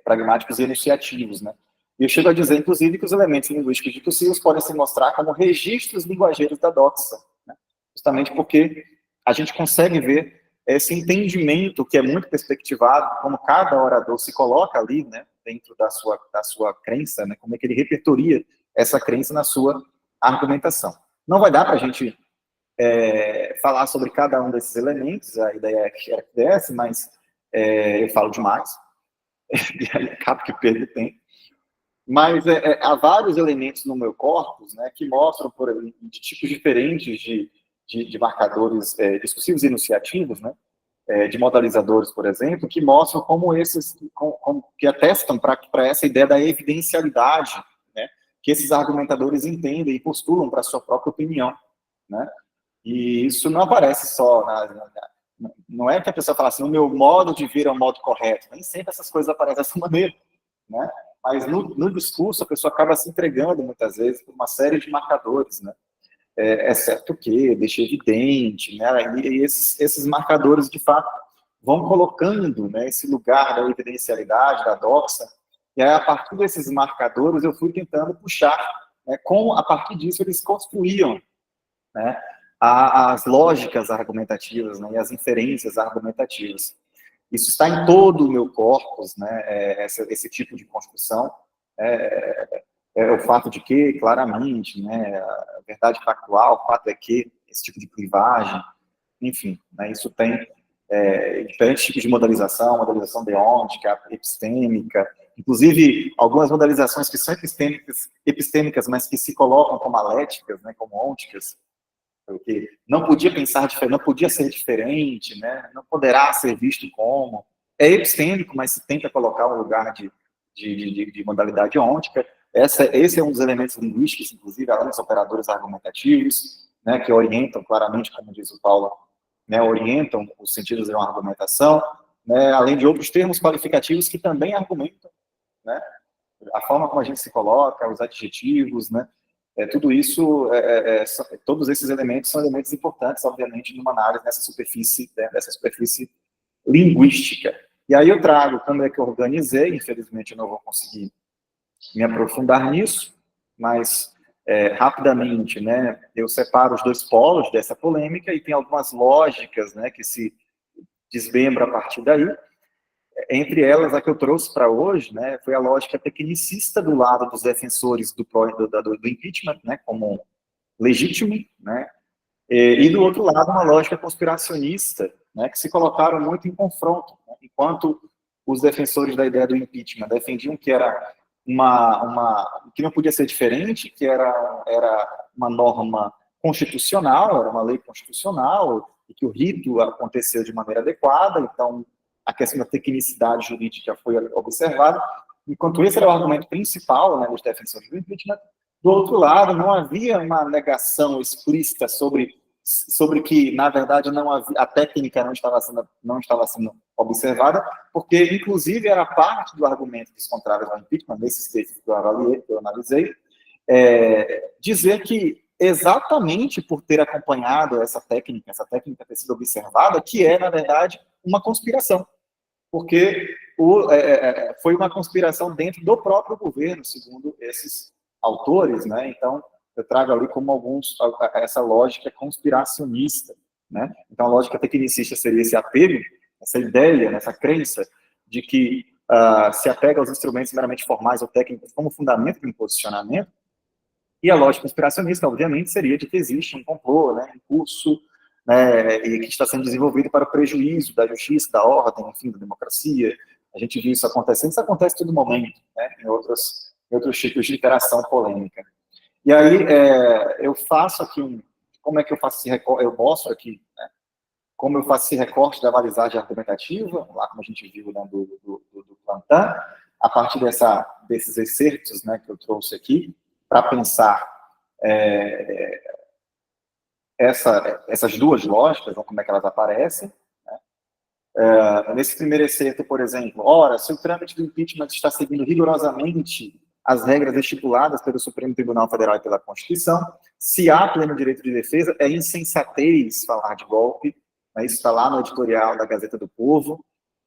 pragmáticos e enunciativos, né. E eu chego a dizer, inclusive, que os elementos linguísticos discursivos podem se mostrar como registros linguageiros da doxa, né? Justamente porque a gente consegue ver esse entendimento que é muito perspectivado, como cada orador se coloca ali, né, dentro da sua crença, né, como é que ele repertoria essa crença na sua argumentação. Não vai dar para a gente falar sobre cada um desses elementos, a ideia é que desse, mas eu falo demais, e aí acaba que perdo tempo. Mas há vários elementos no meu corpus, né, que mostram de tipos diferentes de marcadores discursivos e enunciativos, né, de modalizadores, por exemplo, que mostram como que atestam para essa ideia da evidencialidade, né, que esses argumentadores entendem e postulam para a sua própria opinião, né. E isso não aparece só não é que a pessoa fala assim, o meu modo de ver é o modo correto. Nem sempre essas coisas aparecem dessa maneira, né? Mas no discurso a pessoa acaba se entregando muitas vezes por uma série de marcadores, né? Exceto o quê? Deixa evidente, né? E esses marcadores, de fato, vão colocando, né, esse lugar da evidencialidade, da doxa, e aí, a partir desses marcadores eu fui tentando puxar, né, como a partir disso eles construíam, né, as lógicas argumentativas, né, e as inferências argumentativas. Isso está em todo o meu corpus, né, esse tipo de construção. O fato de que, claramente, né, a verdade factual, o fato é que, esse tipo de clivagem, enfim, né, isso tem diferentes tipos de modalização deôntica, epistêmica, inclusive algumas modalizações que são epistêmicas, mas que se colocam como aléticas, né, como ônticas, porque não podia pensar diferente, não podia ser diferente, né? Não poderá ser visto como. É epistêmico, mas se tenta colocar um lugar de modalidade ôntica. Esse é um dos elementos linguísticos, inclusive, além dos operadores argumentativos, né, que orientam claramente, como diz o Paulo, né, orientam os sentidos de uma argumentação, né, além de outros termos qualificativos que também argumentam, né, a forma como a gente se coloca, os adjetivos, né, tudo isso, todos esses elementos são elementos importantes, obviamente, numa análise dessa superfície linguística. E aí eu trago como é que eu organizei, infelizmente eu não vou conseguir me aprofundar nisso, mas rapidamente, né, eu separo os dois polos dessa polêmica e tem algumas lógicas, né, que se desmembram a partir daí. Entre elas, a que eu trouxe para hoje, né, foi a lógica tecnicista do lado dos defensores do impeachment, né, como legítimo, né, e do outro lado, uma lógica conspiracionista, né, que se colocaram muito em confronto, né, enquanto os defensores da ideia do impeachment defendiam que era que não podia ser diferente, que era uma norma constitucional, era uma lei constitucional, e que o rito aconteceu de maneira adequada, então a questão da tecnicidade jurídica foi observada, enquanto esse era o argumento principal, né, dos defensores do impeachment. Do outro lado, não havia uma negação explícita sobre que, na verdade, a técnica não estava sendo observada, porque, inclusive, era parte do argumento dos contrários ao impeachment, nesses textos que eu analisei, dizer que, exatamente por ter acompanhado essa técnica ter sido observada, que na verdade, uma conspiração. Porque foi uma conspiração dentro do próprio governo, segundo esses autores, né? Então, eu trago ali como essa lógica conspiracionista, né? Então, a lógica tecnicista seria esse apego, essa ideia, essa crença de que se apega aos instrumentos meramente formais ou técnicos como fundamento de um posicionamento, e a lógica conspiracionista, obviamente, seria de que existe um complô, né, em curso, né, e que está sendo desenvolvido para o prejuízo da justiça, da ordem, enfim, da democracia. A gente viu isso acontecendo, isso acontece todo momento, né, em outros tipos de interação polêmica. E aí, eu faço aqui como é que eu faço esse recorte? Eu mostro aqui, né, como eu faço esse recorte da avalizagem argumentativa, lá como a gente viu, né, do Plantin, a partir desses excertos, né, que eu trouxe aqui, para pensar essas duas lógicas, como é que elas aparecem. Né? Nesse primeiro excerto, por exemplo, ora, se o trâmite do impeachment está seguindo rigorosamente as regras estipuladas pelo Supremo Tribunal Federal e pela Constituição, se há pleno direito de defesa, é insensatez falar de golpe, né? Isso está lá no editorial da Gazeta do Povo,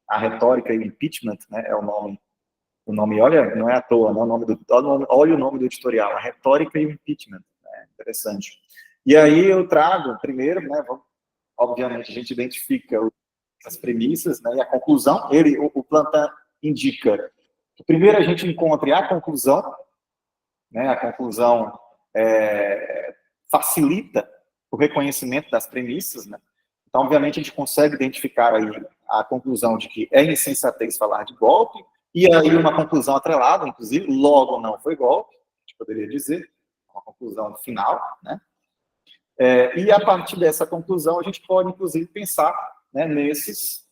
a retórica e o impeachment, né, é o nome, olha, não é à toa, não, olha o nome do editorial, a retórica e o impeachment, né, interessante. E aí eu trago, primeiro, né, obviamente, a gente identifica as premissas, né, e a conclusão, o Plantin indica que primeiro a gente encontre a conclusão, né, a conclusão facilita o reconhecimento das premissas, né? Então, obviamente, a gente consegue identificar aí a conclusão de que é insensatez falar de golpe, e aí uma conclusão atrelada, inclusive, logo não foi golpe, a gente poderia dizer, uma conclusão final, né? E a partir dessa conclusão, a gente pode, inclusive, pensar, né, nesse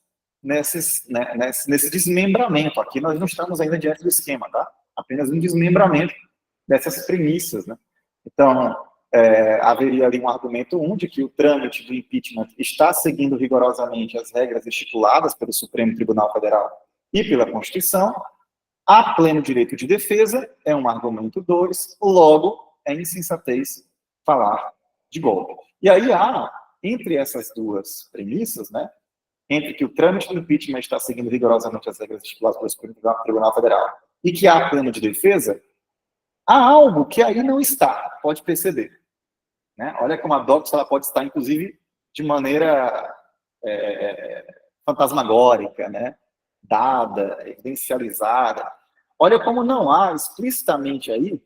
desmembramento. Aqui nós não estamos ainda diante do esquema, tá? Apenas um desmembramento dessas premissas, né? Então, haveria ali um argumento 1 de que o trâmite do impeachment está seguindo rigorosamente as regras estipuladas pelo Supremo Tribunal Federal e pela Constituição. Há pleno direito de defesa, é um argumento 2, logo é insensatez falar de golpe. E aí há, entre essas duas premissas, né, entre que o trâmite do impeachment está seguindo rigorosamente as regras estipuladas pelo Supremo Tribunal Federal e que há pleno de defesa, há algo que aí não está, pode perceber. Né? Olha como a doxa ela pode estar, inclusive, de maneira fantasmagórica, né? Dada, evidencializada. Olha como não há explicitamente aí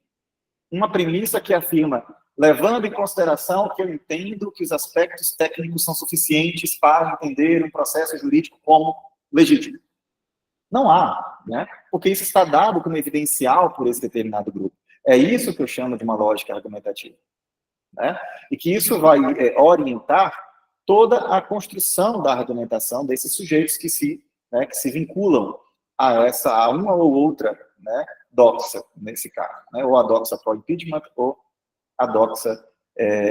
uma premissa que afirma, levando em consideração que eu entendo que os aspectos técnicos são suficientes para entender um processo jurídico como legítimo. Não há, né? Porque isso está dado como evidencial por esse determinado grupo. É isso que eu chamo de uma lógica argumentativa. Né? E que isso vai orientar toda a construção da argumentação desses sujeitos que se vinculam a uma ou outra, né, doxa, nesse caso, né, ou a doxa pró-impeachment, ou a doxa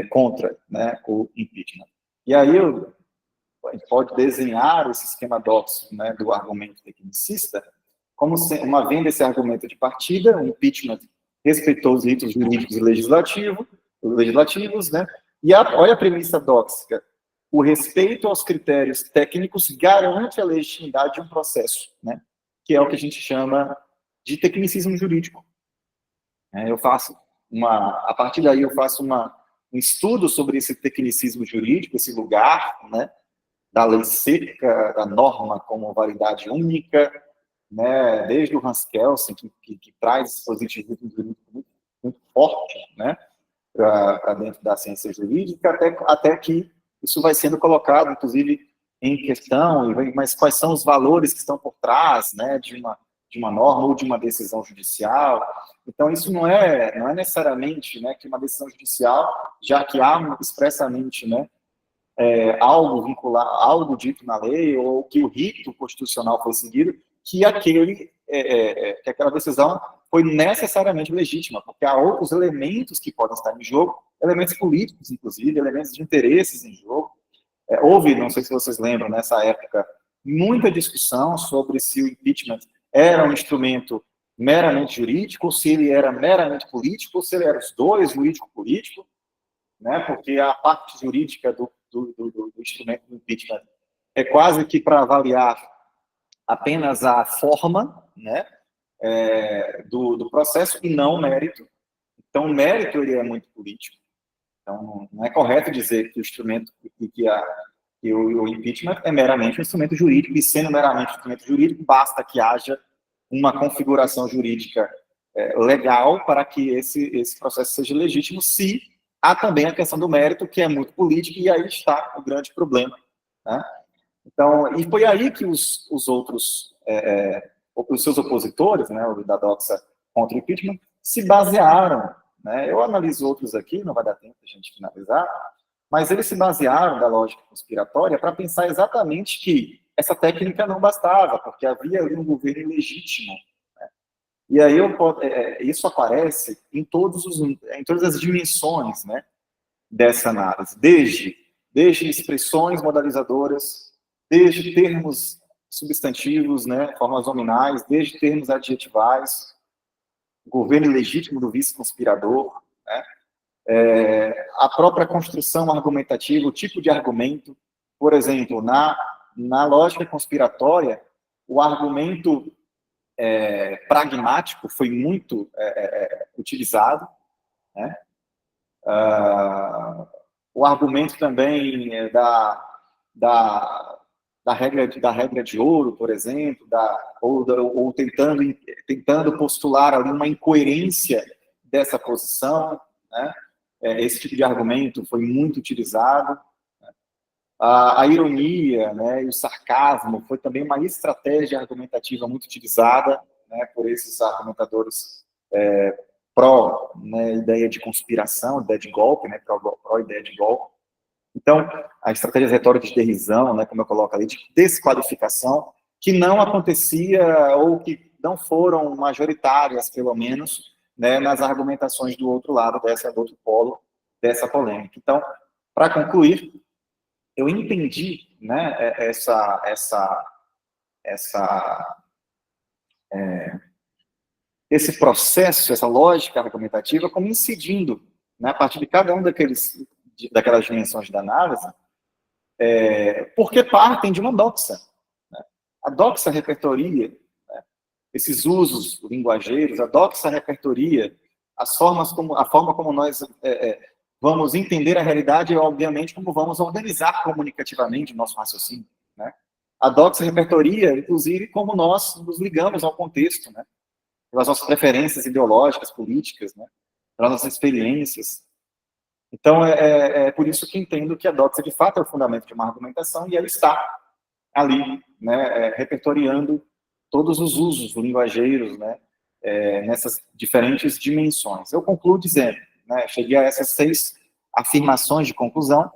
contra, né, o impeachment. E aí a gente pode desenhar esse esquema doxo, né, do argumento tecnicista como uma venda esse argumento de partida, o impeachment respeitou os ritos jurídicos e legislativos, né? E olha a premissa dóxica. O respeito aos critérios técnicos garante a legitimidade de um processo, né? Que é o que a gente chama de tecnicismo jurídico. A partir daí eu faço um estudo sobre esse tecnicismo jurídico, esse lugar, né? Da lei seca, da norma como validade única, né? Desde o Hans Kelsen, que traz esse positivismo jurídico muito forte, né? Para dentro da ciência jurídica, até que isso vai sendo colocado, inclusive, em questão, mas quais são os valores que estão por trás, né, de uma norma ou de uma decisão judicial. Então, isso não é necessariamente, né, que uma decisão judicial, já que há expressamente, né, algo vincular, algo dito na lei, ou que o rito constitucional foi seguido, que aquela decisão foi necessariamente legítima, porque há outros elementos que podem estar em jogo, elementos políticos, inclusive, elementos de interesses em jogo. Houve, não sei se vocês lembram, nessa época, muita discussão sobre se o impeachment era um instrumento meramente jurídico, ou se ele era meramente político, ou se ele era os dois, jurídico-político, né? Porque a parte jurídica do instrumento do impeachment é quase que para avaliar apenas a forma, né, do processo e não o mérito. Então, o mérito ele é muito político. Então, não é correto dizer que o instrumento, que o impeachment é meramente um instrumento jurídico, e sendo meramente um instrumento jurídico, basta que haja uma configuração jurídica legal para que esse processo seja legítimo, se há também a questão do mérito, que é muito político, e aí está o grande problema, né? Então, e foi aí que os outros, os seus opositores, né, o da doxa contra o impeachment, se basearam, né? Eu analiso outros aqui, não vai dar tempo de a gente finalizar, mas eles se basearam da lógica conspiratória para pensar exatamente que essa técnica não bastava, porque havia ali um governo ilegítimo, né? E aí isso aparece em todas as dimensões, né, dessa análise, desde expressões modalizadoras, desde termos substantivos, né, formas nominais, desde termos adjetivais, governo ilegítimo do vice-conspirador, né, a própria construção argumentativa, o tipo de argumento. Por exemplo, na lógica conspiratória, o argumento pragmático foi muito utilizado, né? O argumento também da regra de ouro, por exemplo, ou tentando postular ali uma incoerência dessa posição, né? Esse tipo de argumento foi muito utilizado. A ironia, né, e o sarcasmo foi também uma estratégia argumentativa muito utilizada, né, por esses argumentadores pró, né, ideia de conspiração, ideia de golpe, né, pró ideia de golpe. Então, a estratégia retórica de derrisão, né, como eu coloco ali, de desqualificação, que não acontecia ou que não foram majoritárias, pelo menos, né, nas argumentações do outro lado, do outro polo dessa polêmica. Então, para concluir, eu entendi, né, esse processo, essa lógica argumentativa, como incidindo, né, a partir de cada um daquelas dimensões da análise, porque partem de uma doxa. Né? A doxa repertoria, né, esses usos linguageiros, a doxa repertoria, a forma como nós vamos entender a realidade e, obviamente, como vamos organizar comunicativamente o nosso raciocínio. Né? A doxa repertoria, inclusive, como nós nos ligamos ao contexto, né? Pelas nossas preferências ideológicas, políticas, né? Pelas nossas experiências. Então, é por isso que entendo que a doxa, de fato, é o fundamento de uma argumentação e ela está ali, né, repertoriando todos os usos linguageiros, né, nessas diferentes dimensões. Eu concluo dizendo, né, cheguei a essas 6 afirmações de conclusão.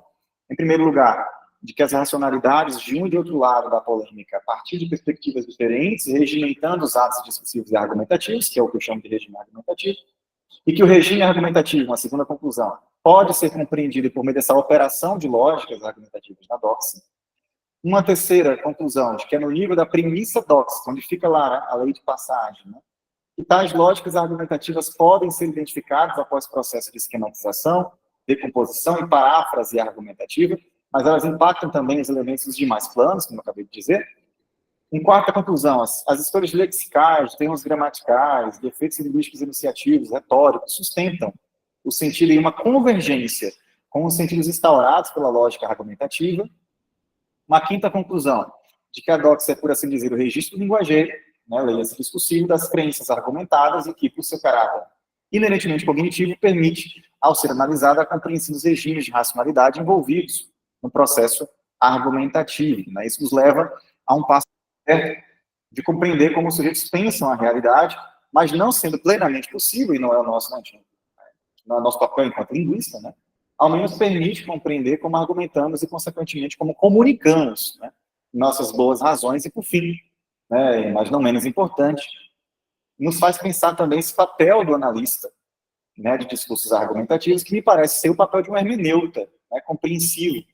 Em primeiro lugar, de que as racionalidades de um e de outro lado da polêmica, a partir de perspectivas diferentes, regimentando os atos discursivos e argumentativos, que é o que eu chamo de regime argumentativo, e que o regime argumentativo, uma segunda conclusão, pode ser compreendido por meio dessa operação de lógicas argumentativas na doxa. Uma terceira conclusão, de que é no nível da premissa doxa, onde fica lá a lei de passagem, né? E tais lógicas argumentativas podem ser identificadas após processo de esquematização, decomposição e paráfrase argumentativa, mas elas impactam também os elementos dos demais planos, como eu acabei de dizer. Em quarta conclusão, as escolhas lexicais, termos gramaticais, defeitos linguísticos enunciativos, retóricos, sustentam o sentido em uma convergência com os sentidos instaurados pela lógica argumentativa. Uma quinta conclusão, de que a doxa é, por assim dizer, o registro linguageiro, né, leia-se discursivo, das crenças argumentadas e que, por seu caráter inerentemente cognitivo, permite, ao ser analisada, a compreensão dos regimes de racionalidade envolvidos no processo argumentativo. Né? Isso nos leva a um passo de compreender como os sujeitos pensam a realidade, mas não sendo plenamente possível, e não é o nosso, não é o nosso papel enquanto linguista, né? Ao menos permite compreender como argumentamos e, consequentemente, como comunicamos, né, nossas boas razões e, por fim, né, mas não menos importante, nos faz pensar também esse papel do analista, né, de discursos argumentativos, que me parece ser o papel de um hermeneuta, né, compreensivo,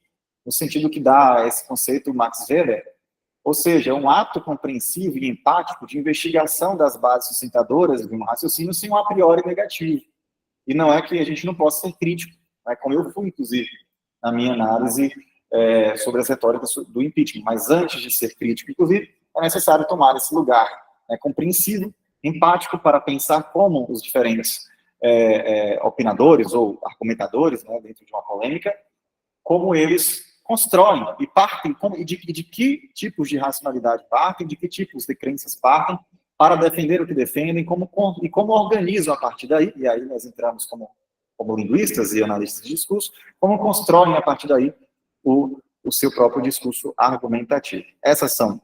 no sentido que dá esse conceito Max Weber, ou seja, um ato compreensivo e empático de investigação das bases sustentadoras de um raciocínio sem um a priori negativo. E não é que a gente não possa ser crítico, né, como eu fui, inclusive, na minha análise sobre as retóricas do impeachment. Mas antes de ser crítico, inclusive, é necessário tomar esse lugar, né, compreensivo, empático, para pensar como os diferentes opinadores ou argumentadores, né, dentro de uma polêmica, como eles constroem e partem, de que tipos de racionalidade partem, de que tipos de crenças partem, para defender o que defendem, e como organizam a partir daí, e aí nós entramos como linguistas e analistas de discurso, como constroem a partir daí o seu próprio discurso argumentativo. Essas são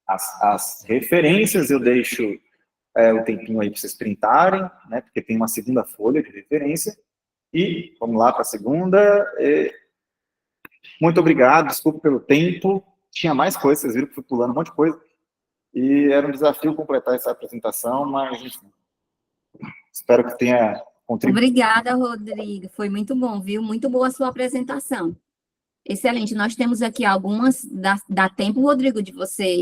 as referências. Eu deixo o tempinho aí para vocês printarem, né, porque tem uma segunda folha de referência, e vamos lá para a segunda. Muito obrigado, desculpa pelo tempo, tinha mais coisas, vocês viram que fui pulando um monte de coisa, e era um desafio completar essa apresentação, mas, enfim, espero que tenha contribuído. Obrigada, Rodrigo, foi muito bom, viu? Muito boa a sua apresentação. Excelente, nós temos aqui algumas, dá tempo, Rodrigo, de você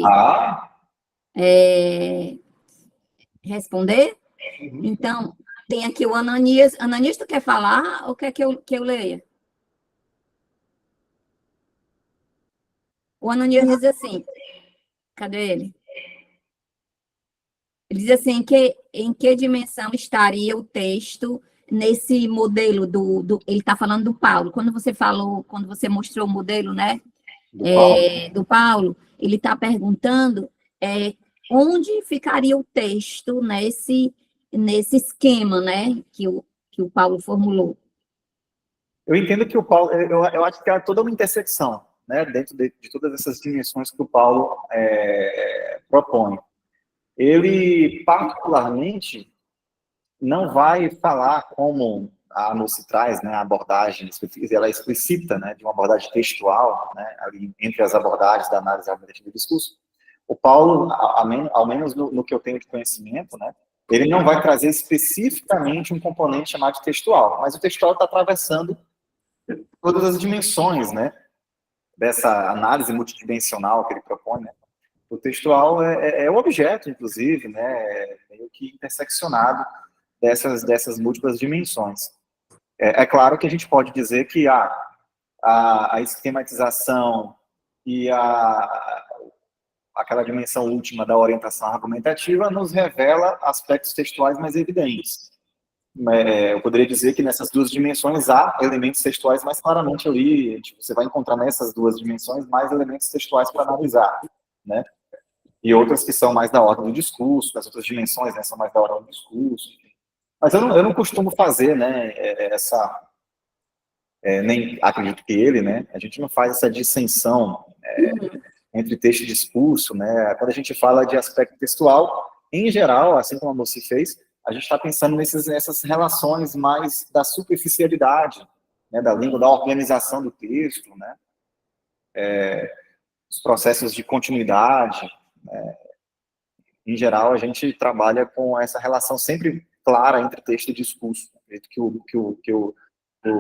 responder? Então, tem aqui o Ananias. Ananias, tu quer falar ou quer que eu leia? O Ananias diz assim, cadê ele? Ele diz assim, em que dimensão estaria o texto nesse modelo ele está falando do Paulo. Quando você mostrou o modelo, né, do Paulo, ele está perguntando onde ficaria o texto nesse esquema, né, que o Paulo formulou. Eu entendo que o Paulo, eu acho que há toda uma intersecção, né, dentro de todas essas dimensões que o Paulo propõe. Ele, particularmente, não vai falar como a Amosi traz, né, a abordagem, ela é explícita, né, de uma abordagem textual, né, ali entre as abordagens da análise argumentativa do discurso. O Paulo, ao menos no que eu tenho de conhecimento, né, ele não vai trazer especificamente um componente chamado de textual, mas o textual está atravessando todas as dimensões, né, dessa análise multidimensional que ele propõe, né. O textual é o objeto, inclusive, né, meio que interseccionado dessas múltiplas dimensões. É claro que a gente pode dizer que a esquematização e aquela dimensão última da orientação argumentativa nos revela aspectos textuais mais evidentes. Eu poderia dizer que nessas duas dimensões há elementos textuais mais claramente ali, tipo, você vai encontrar nessas duas dimensões mais elementos textuais para analisar, né? E outras que são mais da ordem do discurso, as outras dimensões, né, são mais da ordem do discurso. Mas eu não costumo fazer, né, nem acredito que ele, né, a gente não faz essa dissensão entre texto e discurso, né, quando a gente fala de aspecto textual, em geral, assim como a Moci fez, a gente está pensando nessas relações mais da superficialidade, né, da língua, da organização do texto, né, os processos de continuidade, né, em geral, a gente trabalha com essa relação sempre clara entre texto e discurso, que o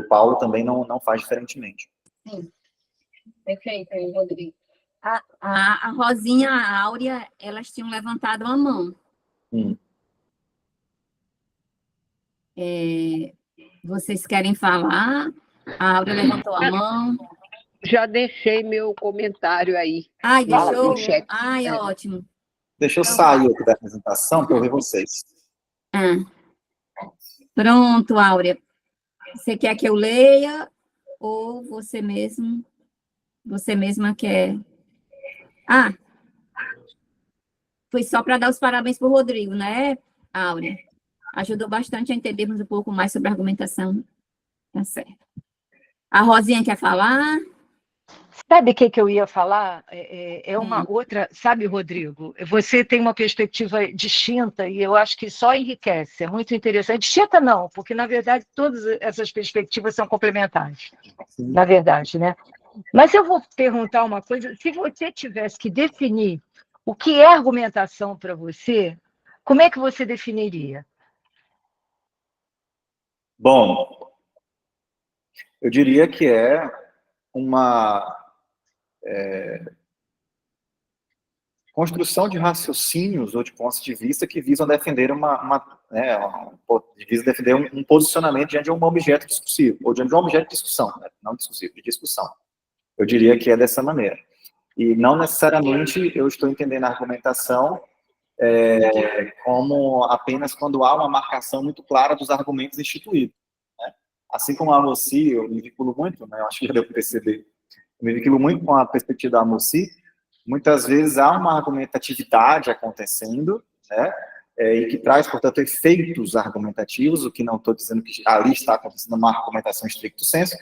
Paulo também não faz diferentemente. Sim, perfeito, Rodrigo. A Rosinha, a Áurea, elas tinham levantado a mão. Vocês querem falar? A Áurea levantou a mão. Já deixei meu comentário aí. Ai, deixou? No chat. Ai, ótimo. Deixa eu sair aqui da apresentação para eu ver vocês. Pronto, Áurea. Você quer que eu leia ou você mesma quer? Foi só para dar os parabéns para o Rodrigo, né, Áurea? Ajudou bastante a entendermos um pouco mais sobre a argumentação. Tá certo. A Rosinha quer falar? Sabe o que eu ia falar? Uma outra... Sabe, Rodrigo, você tem uma perspectiva distinta e eu acho que só enriquece, é muito interessante. Distinta não, porque, na verdade, todas essas perspectivas são complementares, na verdade, né? Mas eu vou perguntar uma coisa, se você tivesse que definir o que é argumentação para você, como é que você definiria? Bom, eu diria que é uma construção de raciocínios ou de pontos de vista que visam defender defender um posicionamento diante de um objeto discursivo, ou diante de um objeto de discussão, né? Não discursivo, de discussão. Eu diria que é dessa maneira. E não necessariamente eu estou entendendo a argumentação como apenas quando há uma marcação muito clara dos argumentos instituídos, né? Assim como a Amosi, eu me vinculo muito, né? Eu acho que já deu para perceber, eu me vinculo muito com a perspectiva da Amosi. Muitas vezes há uma argumentatividade acontecendo, né? E que traz, portanto, efeitos argumentativos, o que não estou dizendo que ali está acontecendo uma argumentação stricto sensu,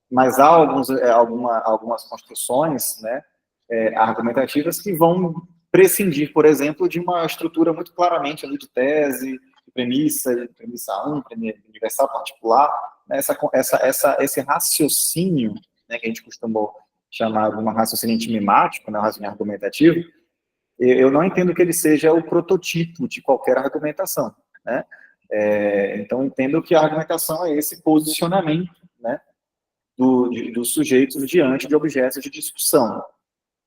mas há algumas construções, né, argumentativas que vão prescindir, por exemplo, de uma estrutura muito claramente ali de tese, de premissa 1, premissa universal, particular, né, esse raciocínio, né, que a gente costumou chamar de um raciocínio antimimático, né, um raciocínio argumentativo, eu não entendo que ele seja o prototipo de qualquer argumentação, né? Então, entendo que a argumentação é esse posicionamento, né, dos sujeitos diante de objetos de discussão.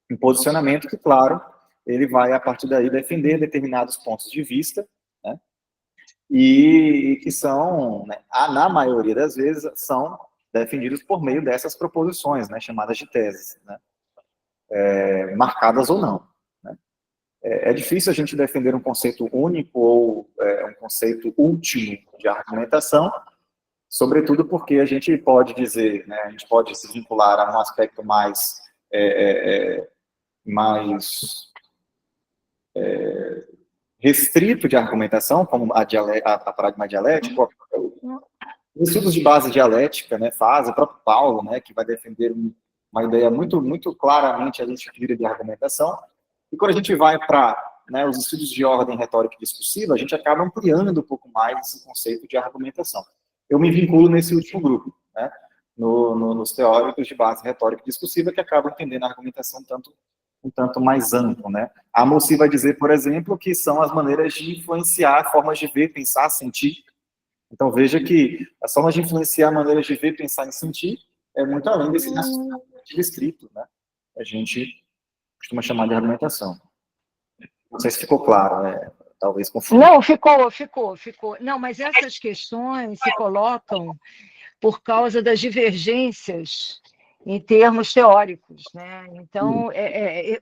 Um posicionamento que, claro, ele vai, a partir daí, defender determinados pontos de vista, né, e que são, né, na maioria das vezes, são defendidos por meio dessas proposições, né, chamadas de teses, né, marcadas ou não. Né. É difícil a gente defender um conceito único ou um conceito último de argumentação, sobretudo porque a gente pode dizer, né, a gente pode se vincular a um aspecto mais mais restrito de argumentação, como a paradigma dialético, os estudos de base dialética, né, faz o próprio Paulo, né, que vai defender uma ideia muito, muito claramente a gente vira de argumentação, e quando a gente vai para, né, os estudos de ordem retórica e discursiva, a gente acaba ampliando um pouco mais esse conceito de argumentação. Eu me vinculo nesse último grupo, né, nos teóricos de base retórica e discursiva, que acabam entendendo a argumentação um tanto mais amplo, né. A Moci vai dizer, por exemplo, que são as maneiras de influenciar formas de ver, pensar, sentir. Então, veja que as formas de influenciar maneiras de ver, pensar e sentir é muito além desse raciocínio escrito, né? A gente costuma chamar de argumentação. Não sei se ficou claro, né? Talvez confuso. Não, ficou. Não, mas essas questões se colocam por causa das divergências em termos teóricos, né? Então,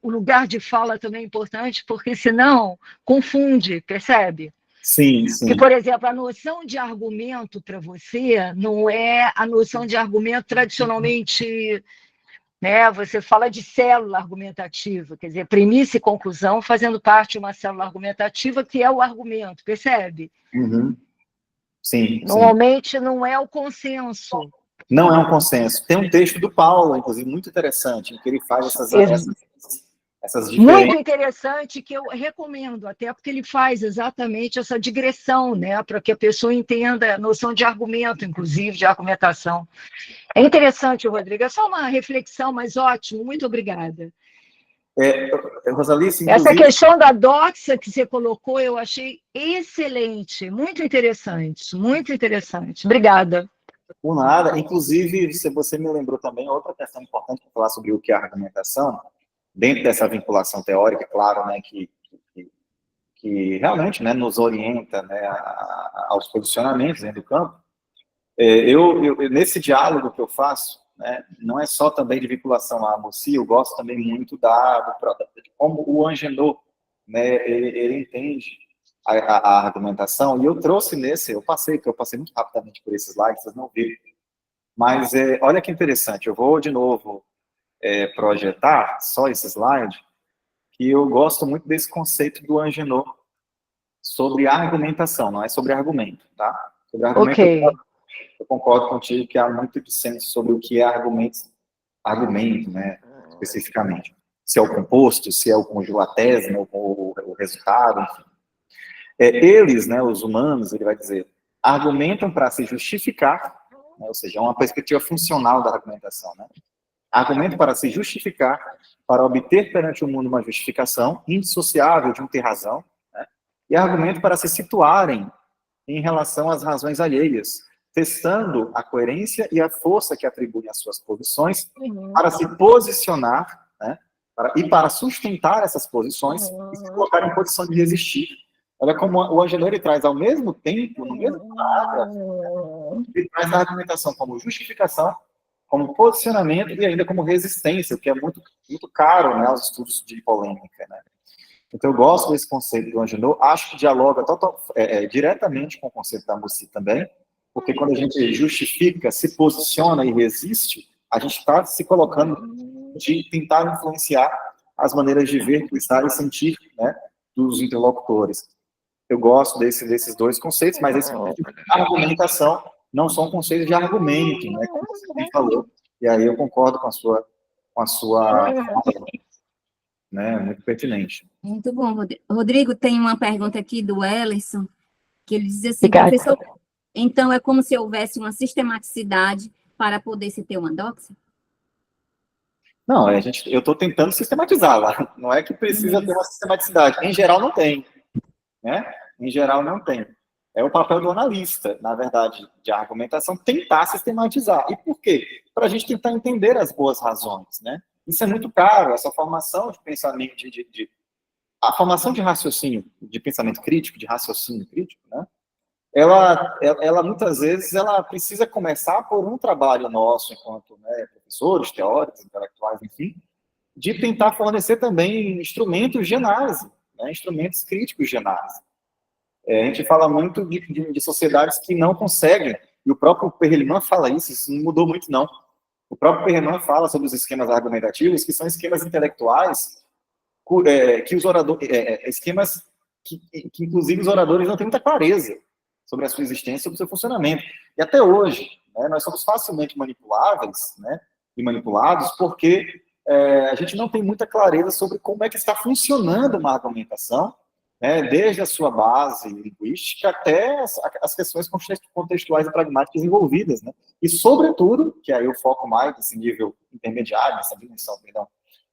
o lugar de fala também é importante, porque senão confunde, percebe? Sim. Porque, por exemplo, a noção de argumento para você não é a noção de argumento tradicionalmente, né? Você fala de célula argumentativa, quer dizer, premissa e conclusão fazendo parte de uma célula argumentativa que é o argumento, percebe? Uhum. Sim. Normalmente não é o consenso. Não é um consenso. Tem um texto do Paulo, inclusive, muito interessante, em que ele faz essas diferenças. Muito interessante, que eu recomendo, até porque ele faz exatamente essa digressão, né, para que a pessoa entenda a noção de argumento, inclusive, de argumentação. É interessante, Rodrigo, é só uma reflexão, mas ótimo, muito obrigada. Rosalice, essa questão da doxa que você colocou, eu achei excelente, muito interessante, muito interessante. Obrigada. Por nada. Inclusive, se você me lembrou também, outra questão importante para falar sobre o que é a argumentação, dentro dessa vinculação teórica, claro, né, que realmente, né, nos orienta, né, aos posicionamentos dentro do campo, nesse diálogo que eu faço, né, não é só também de vinculação à Moci, eu gosto também muito de como o Angenot, né, ele entende a argumentação, e eu trouxe eu passei muito rapidamente por esses slides, vocês não viram, mas olha que interessante, eu vou de novo projetar só esse slide, que eu gosto muito desse conceito do Angenot sobre argumentação, não é sobre argumento, tá? Sobre argumento, eu concordo contigo que há muito dissenso sobre o que é argumento, né, especificamente. Se é o composto, se é o conjunto, a tese, né, o resultado, enfim. Eles, né, os humanos, ele vai dizer, argumentam para se justificar, né, ou seja, é uma perspectiva funcional da argumentação, né? Argumento para se justificar, para obter perante o mundo uma justificação indissociável de um ter razão, né? E argumento para se situarem em relação às razões alheias, testando a coerência e a força que atribuem às suas posições, para se posicionar, né? Para sustentar essas posições e se colocar em posição de resistir. Olha como o Angenot ele traz ao mesmo tempo, no mesmo parágrafo, ele traz a argumentação como justificação, como posicionamento e ainda como resistência, o que é muito, muito caro, né, aos estudos de polêmica, né? Então eu gosto desse conceito do Angenot, acho que dialoga diretamente com o conceito da Moci também, porque quando a gente justifica, se posiciona e resiste, a gente está se colocando de tentar influenciar as maneiras de ver, pensar e sentir, né, dos interlocutores. Eu gosto desses dois conceitos, mas esse conceito de argumentação não são conceitos de argumento, né, como você falou. E aí eu concordo com a sua né, muito pertinente. Muito bom, Rodrigo. Tem uma pergunta aqui do Ellerson, que ele diz assim, professor, então é como se houvesse uma sistematicidade para poder se ter uma doxa? Não, eu estou tentando sistematizá-la. Não é que precisa ter uma sistematicidade. Em geral, não tem. Né? Em geral, não tem. É o papel do analista, na verdade, de argumentação, tentar sistematizar. E por quê? Para a gente tentar entender as boas razões, né? Isso é muito caro, essa formação de pensamento, a formação de raciocínio, de pensamento crítico, de raciocínio crítico, né? Ela muitas vezes, ela precisa começar por um trabalho nosso, enquanto, né, professores, teóricos, intelectuais, enfim, de tentar fornecer também instrumentos de análise, né, instrumentos críticos de análise. A gente fala muito de sociedades que não conseguem, e o próprio Perelman fala isso não mudou muito, não. O próprio Perriman fala sobre os esquemas argumentativos, que são esquemas intelectuais, que os oradores, esquemas que inclusive os oradores não têm muita clareza sobre a sua existência, sobre o seu funcionamento. E até hoje, né, nós somos facilmente manipuláveis, né, e manipulados, porque a gente não tem muita clareza sobre como é que está funcionando uma argumentação, né, desde a sua base linguística até as questões contextuais e pragmáticas envolvidas, né, e sobretudo, que aí eu foco mais nesse nível intermediário, nessa dimensão,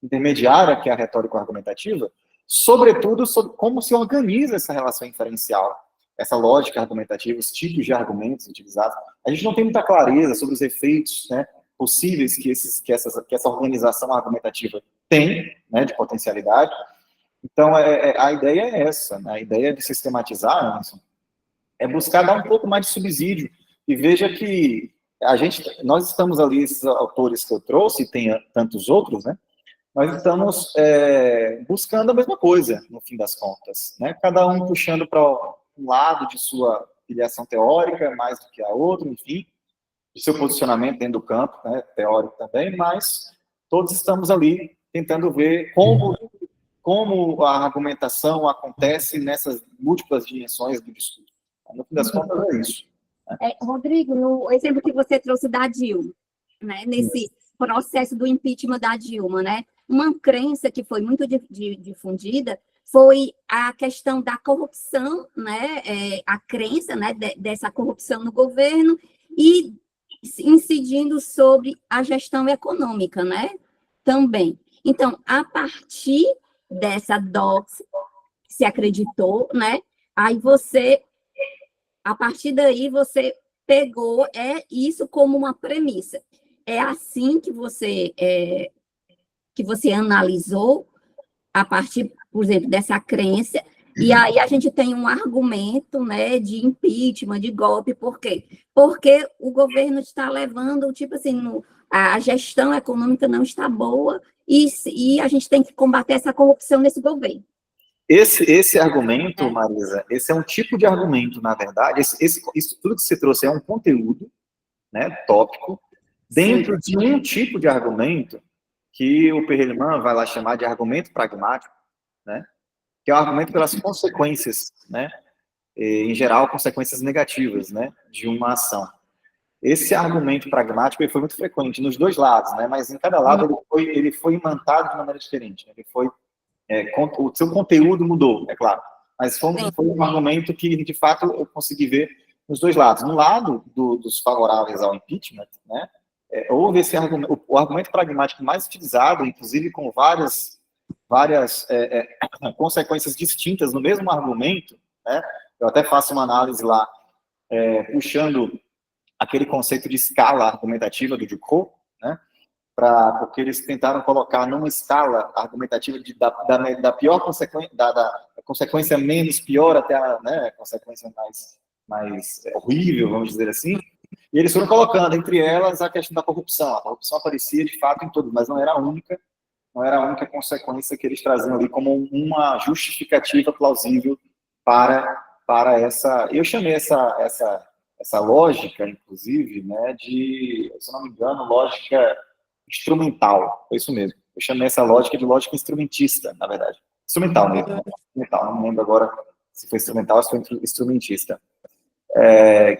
intermediária, que é a retórica argumentativa, sobretudo sobre como se organiza essa relação inferencial, essa lógica argumentativa, os tipos de argumentos utilizados. A gente não tem muita clareza sobre os efeitos, né, possíveis que essa organização argumentativa tem, né, de potencialidade. Então, a ideia é essa, né? A ideia de sistematizar, Anderson, é buscar dar um pouco mais de subsídio. E veja que nós estamos ali, esses autores que eu trouxe, e tem tantos outros, né? Nós estamos buscando a mesma coisa, no fim das contas, né? Cada um puxando para um lado de sua filiação teórica, mais do que a outra, enfim, de seu posicionamento dentro do campo, né, teórico também, mas todos estamos ali tentando ver como a argumentação acontece nessas múltiplas dimensões do discurso. No fim das contas, é isso. Rodrigo, no exemplo que você trouxe da Dilma, né, nesse processo do impeachment da Dilma, né, uma crença que foi muito difundida foi a questão da corrupção, né, a crença, né, dessa corrupção no governo e incidindo sobre a gestão econômica, né, também. Então, a partir dessa doxa, se acreditou, né, aí a partir daí você pegou isso como uma premissa. É assim que você analisou a partir, por exemplo, dessa crença, e aí a gente tem um argumento, né, de impeachment, de golpe, por quê? Porque o governo está levando, tipo assim, a gestão econômica não está boa, e a gente tem que combater essa corrupção nesse governo. Esse argumento, Marisa, esse é um tipo de argumento, na verdade, isso tudo que você trouxe é um conteúdo, né, tópico, dentro de um tipo de argumento que o Perriman vai lá chamar de argumento pragmático, né, que é o argumento pelas consequências, né, em geral, consequências negativas, né, de uma ação. Esse argumento pragmático ele foi muito frequente nos dois lados, né, mas em cada lado ele foi imantado de maneira diferente, né, ele foi o seu conteúdo mudou, é claro, mas foi um argumento que, de fato, eu consegui ver nos dois lados. No lado dos favoráveis ao impeachment, né, houve esse argumento, o argumento pragmático mais utilizado, inclusive com várias consequências distintas no mesmo argumento, né, eu até faço uma análise lá, puxando aquele conceito de escala argumentativa do Ducrot, né, porque eles tentaram colocar numa escala argumentativa da pior consequência, da consequência menos pior até a, né, consequência mais horrível, vamos dizer assim, e eles foram colocando entre elas a questão da corrupção. A corrupção aparecia de fato em todos, mas não era a única consequência que eles traziam ali como uma justificativa plausível para essa. Eu chamei essa lógica, inclusive, né, de, se não me engano, lógica instrumental, foi isso mesmo. Eu chamei essa lógica de lógica instrumentista, na verdade. Instrumental mesmo, instrumental, não me lembro agora se foi instrumental ou se foi instrumentista.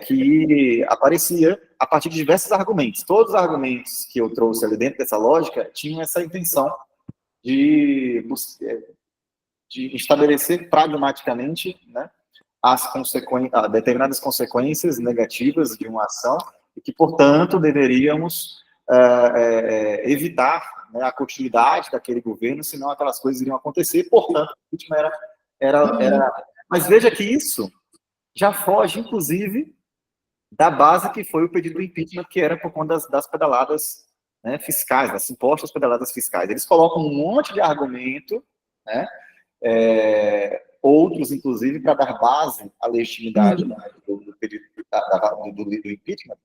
Que aparecia a partir de diversos argumentos. Todos os argumentos que eu trouxe ali dentro dessa lógica tinham essa intenção de estabelecer pragmaticamente, né, determinadas consequências negativas de uma ação e que, portanto, deveríamos evitar, né, a continuidade daquele governo, senão aquelas coisas iriam acontecer, portanto, o impeachment era... Mas veja que isso já foge, inclusive, da base que foi o pedido do impeachment, que era por conta das pedaladas, né, fiscais, das supostas pedaladas fiscais. Eles colocam um monte de argumento, né, outros, inclusive, para dar base à legitimidade do pedido do impeachment,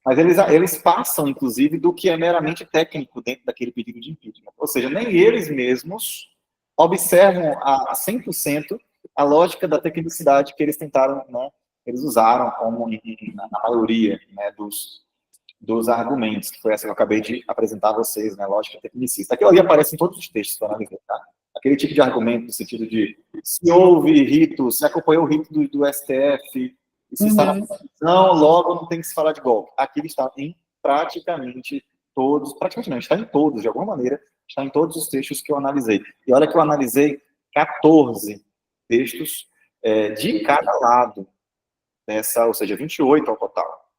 mas eles passam, inclusive, do que é meramente técnico dentro daquele pedido de impeachment. Ou seja, nem eles mesmos observam a 100% a lógica da tecnicidade que eles tentaram, né, eles usaram como na maioria, né, dos argumentos, que foi essa que eu acabei de apresentar a vocês, né, lógica tecnicista. Aquilo ali aparece em todos os textos que eu analisei, tá? Aquele tipo de argumento no sentido de se houve rito, se acompanhou o rito do STF, e se está na Constituição, logo não tem que se falar de golpe. Aquilo está em praticamente não, está em todos, de alguma maneira, está em todos os textos que eu analisei. E olha que eu analisei 14 textos de cada lado, ou seja, 28 ao total,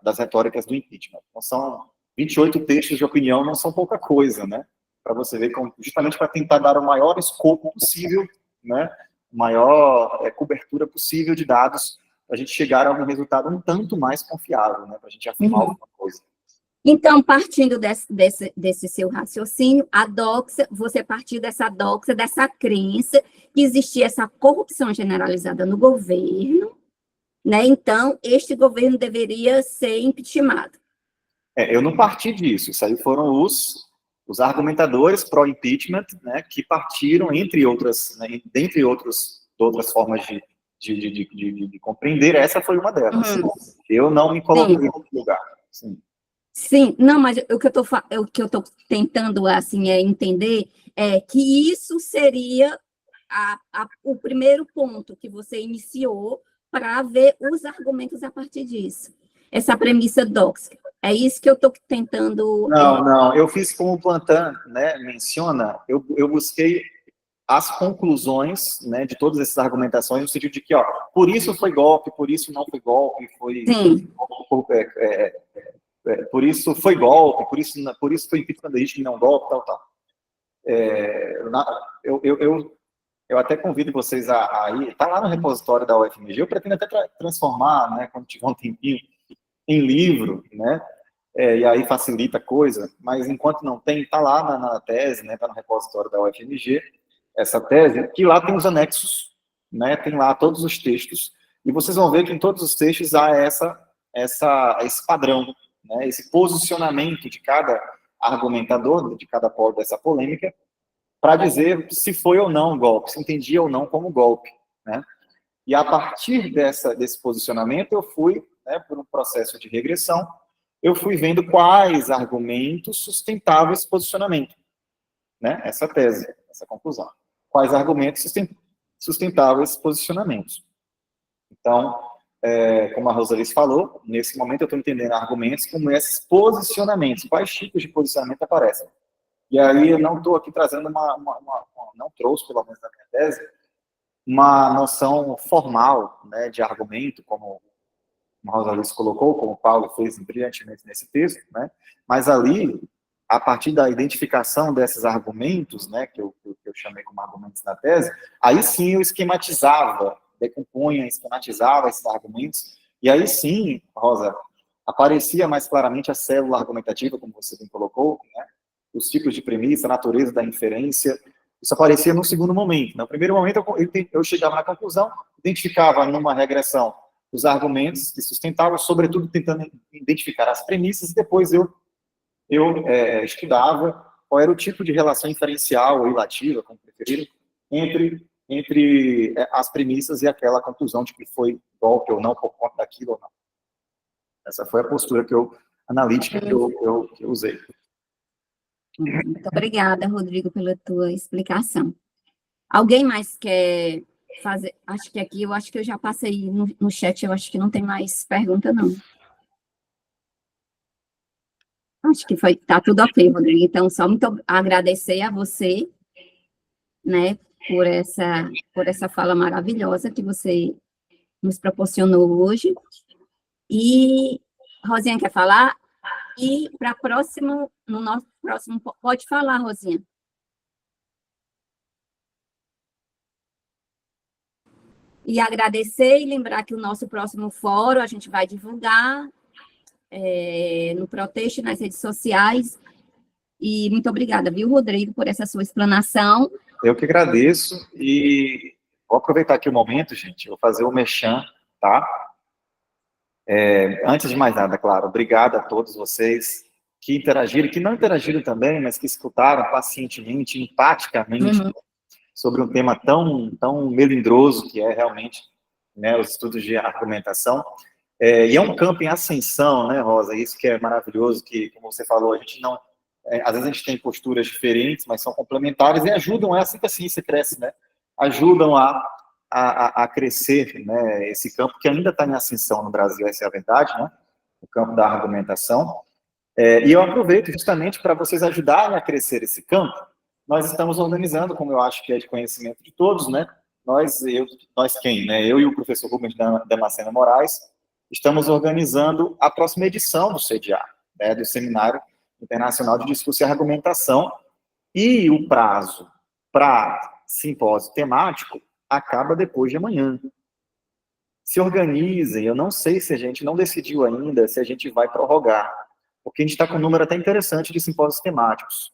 das retóricas do impeachment. Então, são 28 textos de opinião, não são pouca coisa, né? Para você ver, justamente para tentar dar o maior escopo possível, né? Maior cobertura possível de dados, para a gente chegar a um resultado um tanto mais confiável, né? Para a gente afirmar alguma coisa. Então, partindo desse seu raciocínio, a doxa, você partiu dessa doxa, dessa crença que existia essa corrupção generalizada no governo, né? Então, este governo deveria ser impeachmentado. Eu não parti disso. Isso aí foram os argumentadores pró-impeachment, né, que partiram, entre outras, né, outras formas de compreender, essa foi uma delas. Eu não me coloquei nesse lugar. Sim, não, mas o que eu tô tentando, assim, entender é que isso seria o primeiro ponto que você iniciou para ver os argumentos a partir disso. Essa premissa dóxica. É isso que eu estou tentando... Não, eu fiz como o Plantin, né, menciona, eu busquei as conclusões, né, de todas essas argumentações, no sentido de que, ó, por isso foi golpe, por isso não foi golpe, por isso foi golpe, por isso foi impeachment legítimo e não golpe, tal. Eu até convido vocês a ir, tá lá no repositório da UFMG, eu pretendo até transformar, né, quando tiver um tempinho, em livro, né, e aí facilita a coisa, mas enquanto não tem, tá lá na tese, né, tá no repositório da UFMG, essa tese, que lá tem os anexos, né, tem lá todos os textos, e vocês vão ver que em todos os textos há esse padrão, né, esse posicionamento de cada argumentador, de cada polo dessa polêmica, para dizer se foi ou não golpe, se entendia ou não como golpe, né? E a partir desse posicionamento, eu fui, né, por um processo de regressão, eu fui vendo quais argumentos sustentavam esse posicionamento, né? Essa tese, essa conclusão. Quais argumentos sustentavam esses posicionamentos. Então, como a Rosalice falou, nesse momento eu estou entendendo argumentos como esses posicionamentos, quais tipos de posicionamento aparecem. E aí eu não estou aqui trazendo não trouxe, pelo menos na minha tese, uma noção formal, né, de argumento, como a Rosalice colocou, como o Paulo fez brilhantemente nesse texto, né, mas ali, a partir da identificação desses argumentos, né, que eu chamei como argumentos na tese, aí sim eu esquematizava, decompunha, esquematizava esses argumentos, e aí sim, Rosa, aparecia mais claramente a célula argumentativa, como você bem colocou, né, os tipos de premissa, a natureza da inferência, isso aparecia no segundo momento. No primeiro momento, eu chegava na conclusão, identificava numa regressão os argumentos que sustentavam, sobretudo tentando identificar as premissas, e depois eu estudava qual era o tipo de relação inferencial ou ilativa, como preferirem, entre as premissas e aquela conclusão de que foi golpe ou não, por conta daquilo ou não. Essa foi a postura analítica que eu usei. Muito obrigada, Rodrigo, pela tua explicação. Alguém mais quer fazer? Acho que eu já passei no chat, eu acho que não tem mais pergunta, não. Acho que tá tudo ok, Rodrigo. Então, só muito agradecer a você, né, por essa fala maravilhosa que você nos proporcionou hoje. E, Rosinha, quer falar? E para no nosso próximo, pode falar, Rosinha. E agradecer e lembrar que o nosso próximo fórum a gente vai divulgar no Proteste, nas redes sociais. E muito obrigada, viu, Rodrigo, por essa sua explanação. Eu que agradeço e vou aproveitar aqui o momento, gente, vou fazer o merchan, tá? Antes de mais nada, claro, obrigado a todos vocês que interagiram, que não interagiram também, mas que escutaram pacientemente, empaticamente, sobre um tema tão melindroso que é realmente, né, os estudos de argumentação. E é um campo em ascensão, né, Rosa? Isso que é maravilhoso, que, como você falou, a gente não... às vezes a gente tem posturas diferentes, mas são complementares e ajudam, é assim que a ciência cresce, né? Ajudam a crescer, né, esse campo que ainda está em ascensão no Brasil, essa é a verdade, né? O campo da argumentação. E eu aproveito justamente para vocês ajudarem a crescer esse campo. Nós estamos organizando, como eu acho que é de conhecimento de todos, né? Nós quem, né? Eu e o professor Rubens Damasceno Moraes estamos organizando a próxima edição do CDA, né, do Seminário Internacional de Discurso e Argumentação, e o prazo para simpósio temático acaba depois de amanhã. Se organizem, eu não sei se a gente não decidiu ainda se a gente vai prorrogar, porque a gente está com um número até interessante de simpósios temáticos.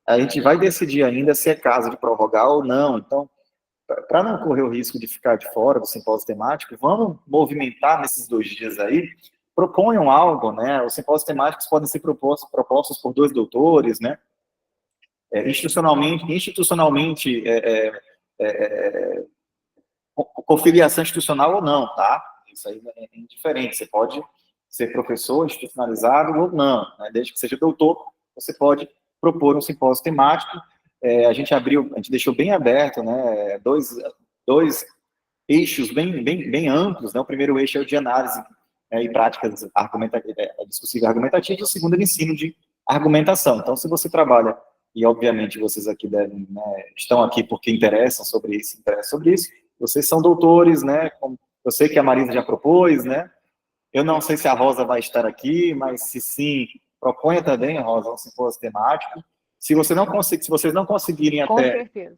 A gente vai decidir ainda se é caso de prorrogar ou não. Então, para não correr o risco de ficar de fora do simpósio temático, vamos movimentar nesses 2 dias aí, proponham algo, né? Os simpósios temáticos podem ser propostos por 2 doutores, né? Institucionalmente com filiação institucional ou não, tá? Isso aí é indiferente. Você pode ser professor institucionalizado ou não, né? Desde que seja doutor, você pode propor um simpósio temático. A gente deixou bem aberto, né? Dois eixos bem amplos, né? O primeiro eixo é o de análise e práticas discursivas e argumentativas, o segundo é o ensino de argumentação. Então, se você trabalha, e obviamente vocês aqui devem, né, estão aqui porque interessam sobre isso, vocês são doutores, né? Eu sei que a Marisa já propôs, né? Eu não sei se a Rosa vai estar aqui, mas se sim, proponha também, Rosa, um simpósio temático. Se vocês não conseguirem Com até, certeza.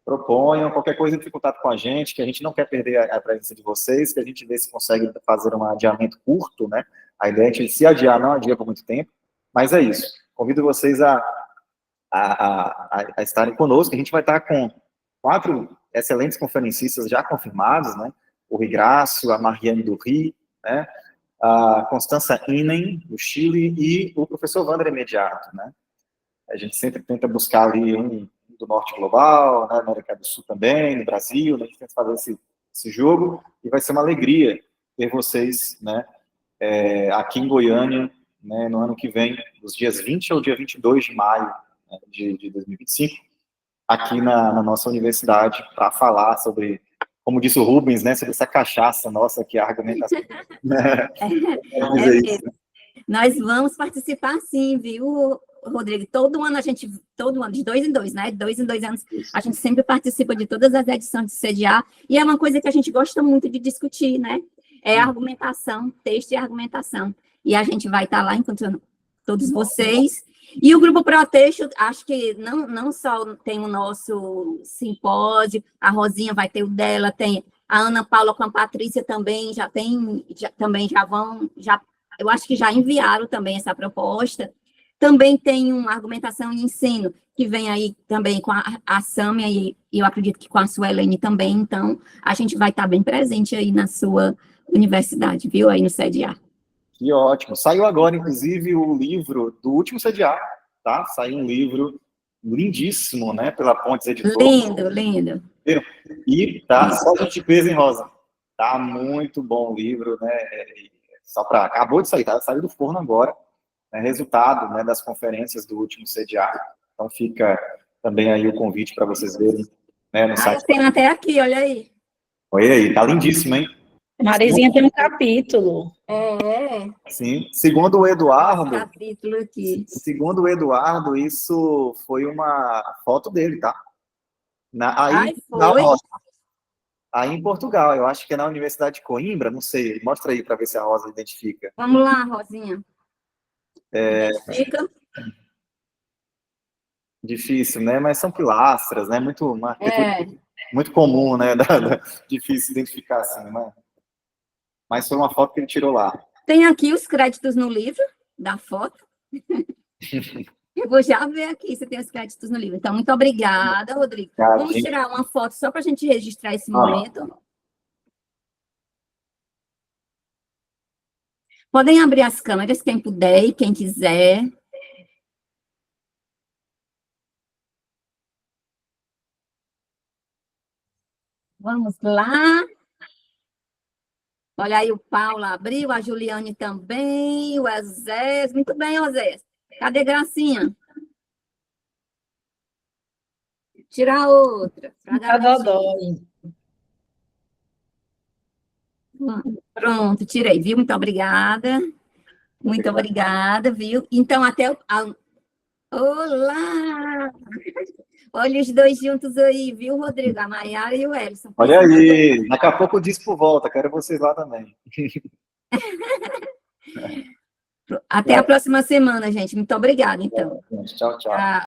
proponham, qualquer coisa entre em contato com a gente, que a gente não quer perder a presença de vocês, que a gente vê se consegue fazer um adiamento curto, né? A ideia é a gente se adiar, não adia por muito tempo, mas é isso. Convido vocês a estarem conosco. A gente vai estar com 4 excelentes conferencistas já confirmados, né? O Rui Grácio, a Mariane do Rio, né? A Constança Inen, do Chile, e o professor Wander Imediato, né? A gente sempre tenta buscar ali um do Norte Global, na América do Sul também, no Brasil, né? A gente tenta fazer esse jogo, e vai ser uma alegria ter vocês, né? Aqui em Goiânia, né, no ano que vem, dos dias 20 ao dia 22 de maio, né, de 2025, aqui na nossa universidade, para falar sobre, como disse o Rubens, né, sobre essa cachaça nossa, que é a argumentação. Né? Mesmo. Nós vamos participar sim, viu, Rodrigo? Todo ano, de 2 em 2, né? De 2 em 2 anos, a gente sempre participa de todas as edições de CDA, e é uma coisa que a gente gosta muito de discutir, né? É argumentação, texto e argumentação. E a gente vai estar lá encontrando todos vocês. E o Grupo Protexto, acho que não só tem o nosso simpósio, a Rosinha vai ter o dela, tem a Ana Paula com a Patrícia também, eu acho que já enviaram também essa proposta. Também tem uma argumentação e ensino, que vem aí também com a Sâmia, e eu acredito que com a Suelene também. Então, a gente vai estar bem presente aí na sua universidade, viu? Aí no CDA. Que ótimo. Saiu agora, inclusive, o livro do último CDA, tá? Saiu um livro lindíssimo, né? Pela Pontes Editora. Lindo, lindo. E tá só gente pesa em rosa. Tá muito bom o livro, né? Acabou de sair, tá? Saiu do forno agora. Né? Resultado, né, das conferências do último CDA. Então fica também aí o convite para vocês verem, né, no site. Tem até aqui, olha aí. Olha aí, tá lindíssimo, hein? Marizinha tem um capítulo. Sim. Segundo o Eduardo, Capítulo aqui. segundo o Eduardo, isso foi uma foto dele, tá? Foi? Aí em Portugal, eu acho que é na Universidade de Coimbra, não sei. Mostra aí para ver se a Rosa identifica. Vamos lá, Rosinha. Identifica. Difícil, né? Mas são pilastras, né? Uma arquitetura muito comum, né? Difícil identificar assim, né? Mas foi uma foto que ele tirou lá. Tem aqui os créditos no livro da foto. Eu vou já ver aqui se tem os créditos no livro. Então, muito obrigada, Rodrigo. Vamos tirar uma foto só para a gente registrar esse momento. Podem abrir as câmeras, quem puder e quem quiser. Vamos lá. Olha aí, o Paulo abriu, a Juliane também, o Ezés. Muito bem, Ezés. Cadê Gracinha? Tira a outra. Traga A a Gracinha. Dodói. Pronto, tirei, viu? Muito obrigada. Muito obrigada, viu? Então, até o... Olá! Olha os dois juntos aí, viu, Rodrigo? A Maiara e o Elson. Olha aí, daqui a pouco o disco volta, quero vocês lá também. Até a próxima semana, gente. Muito obrigada, então. Tchau, tchau.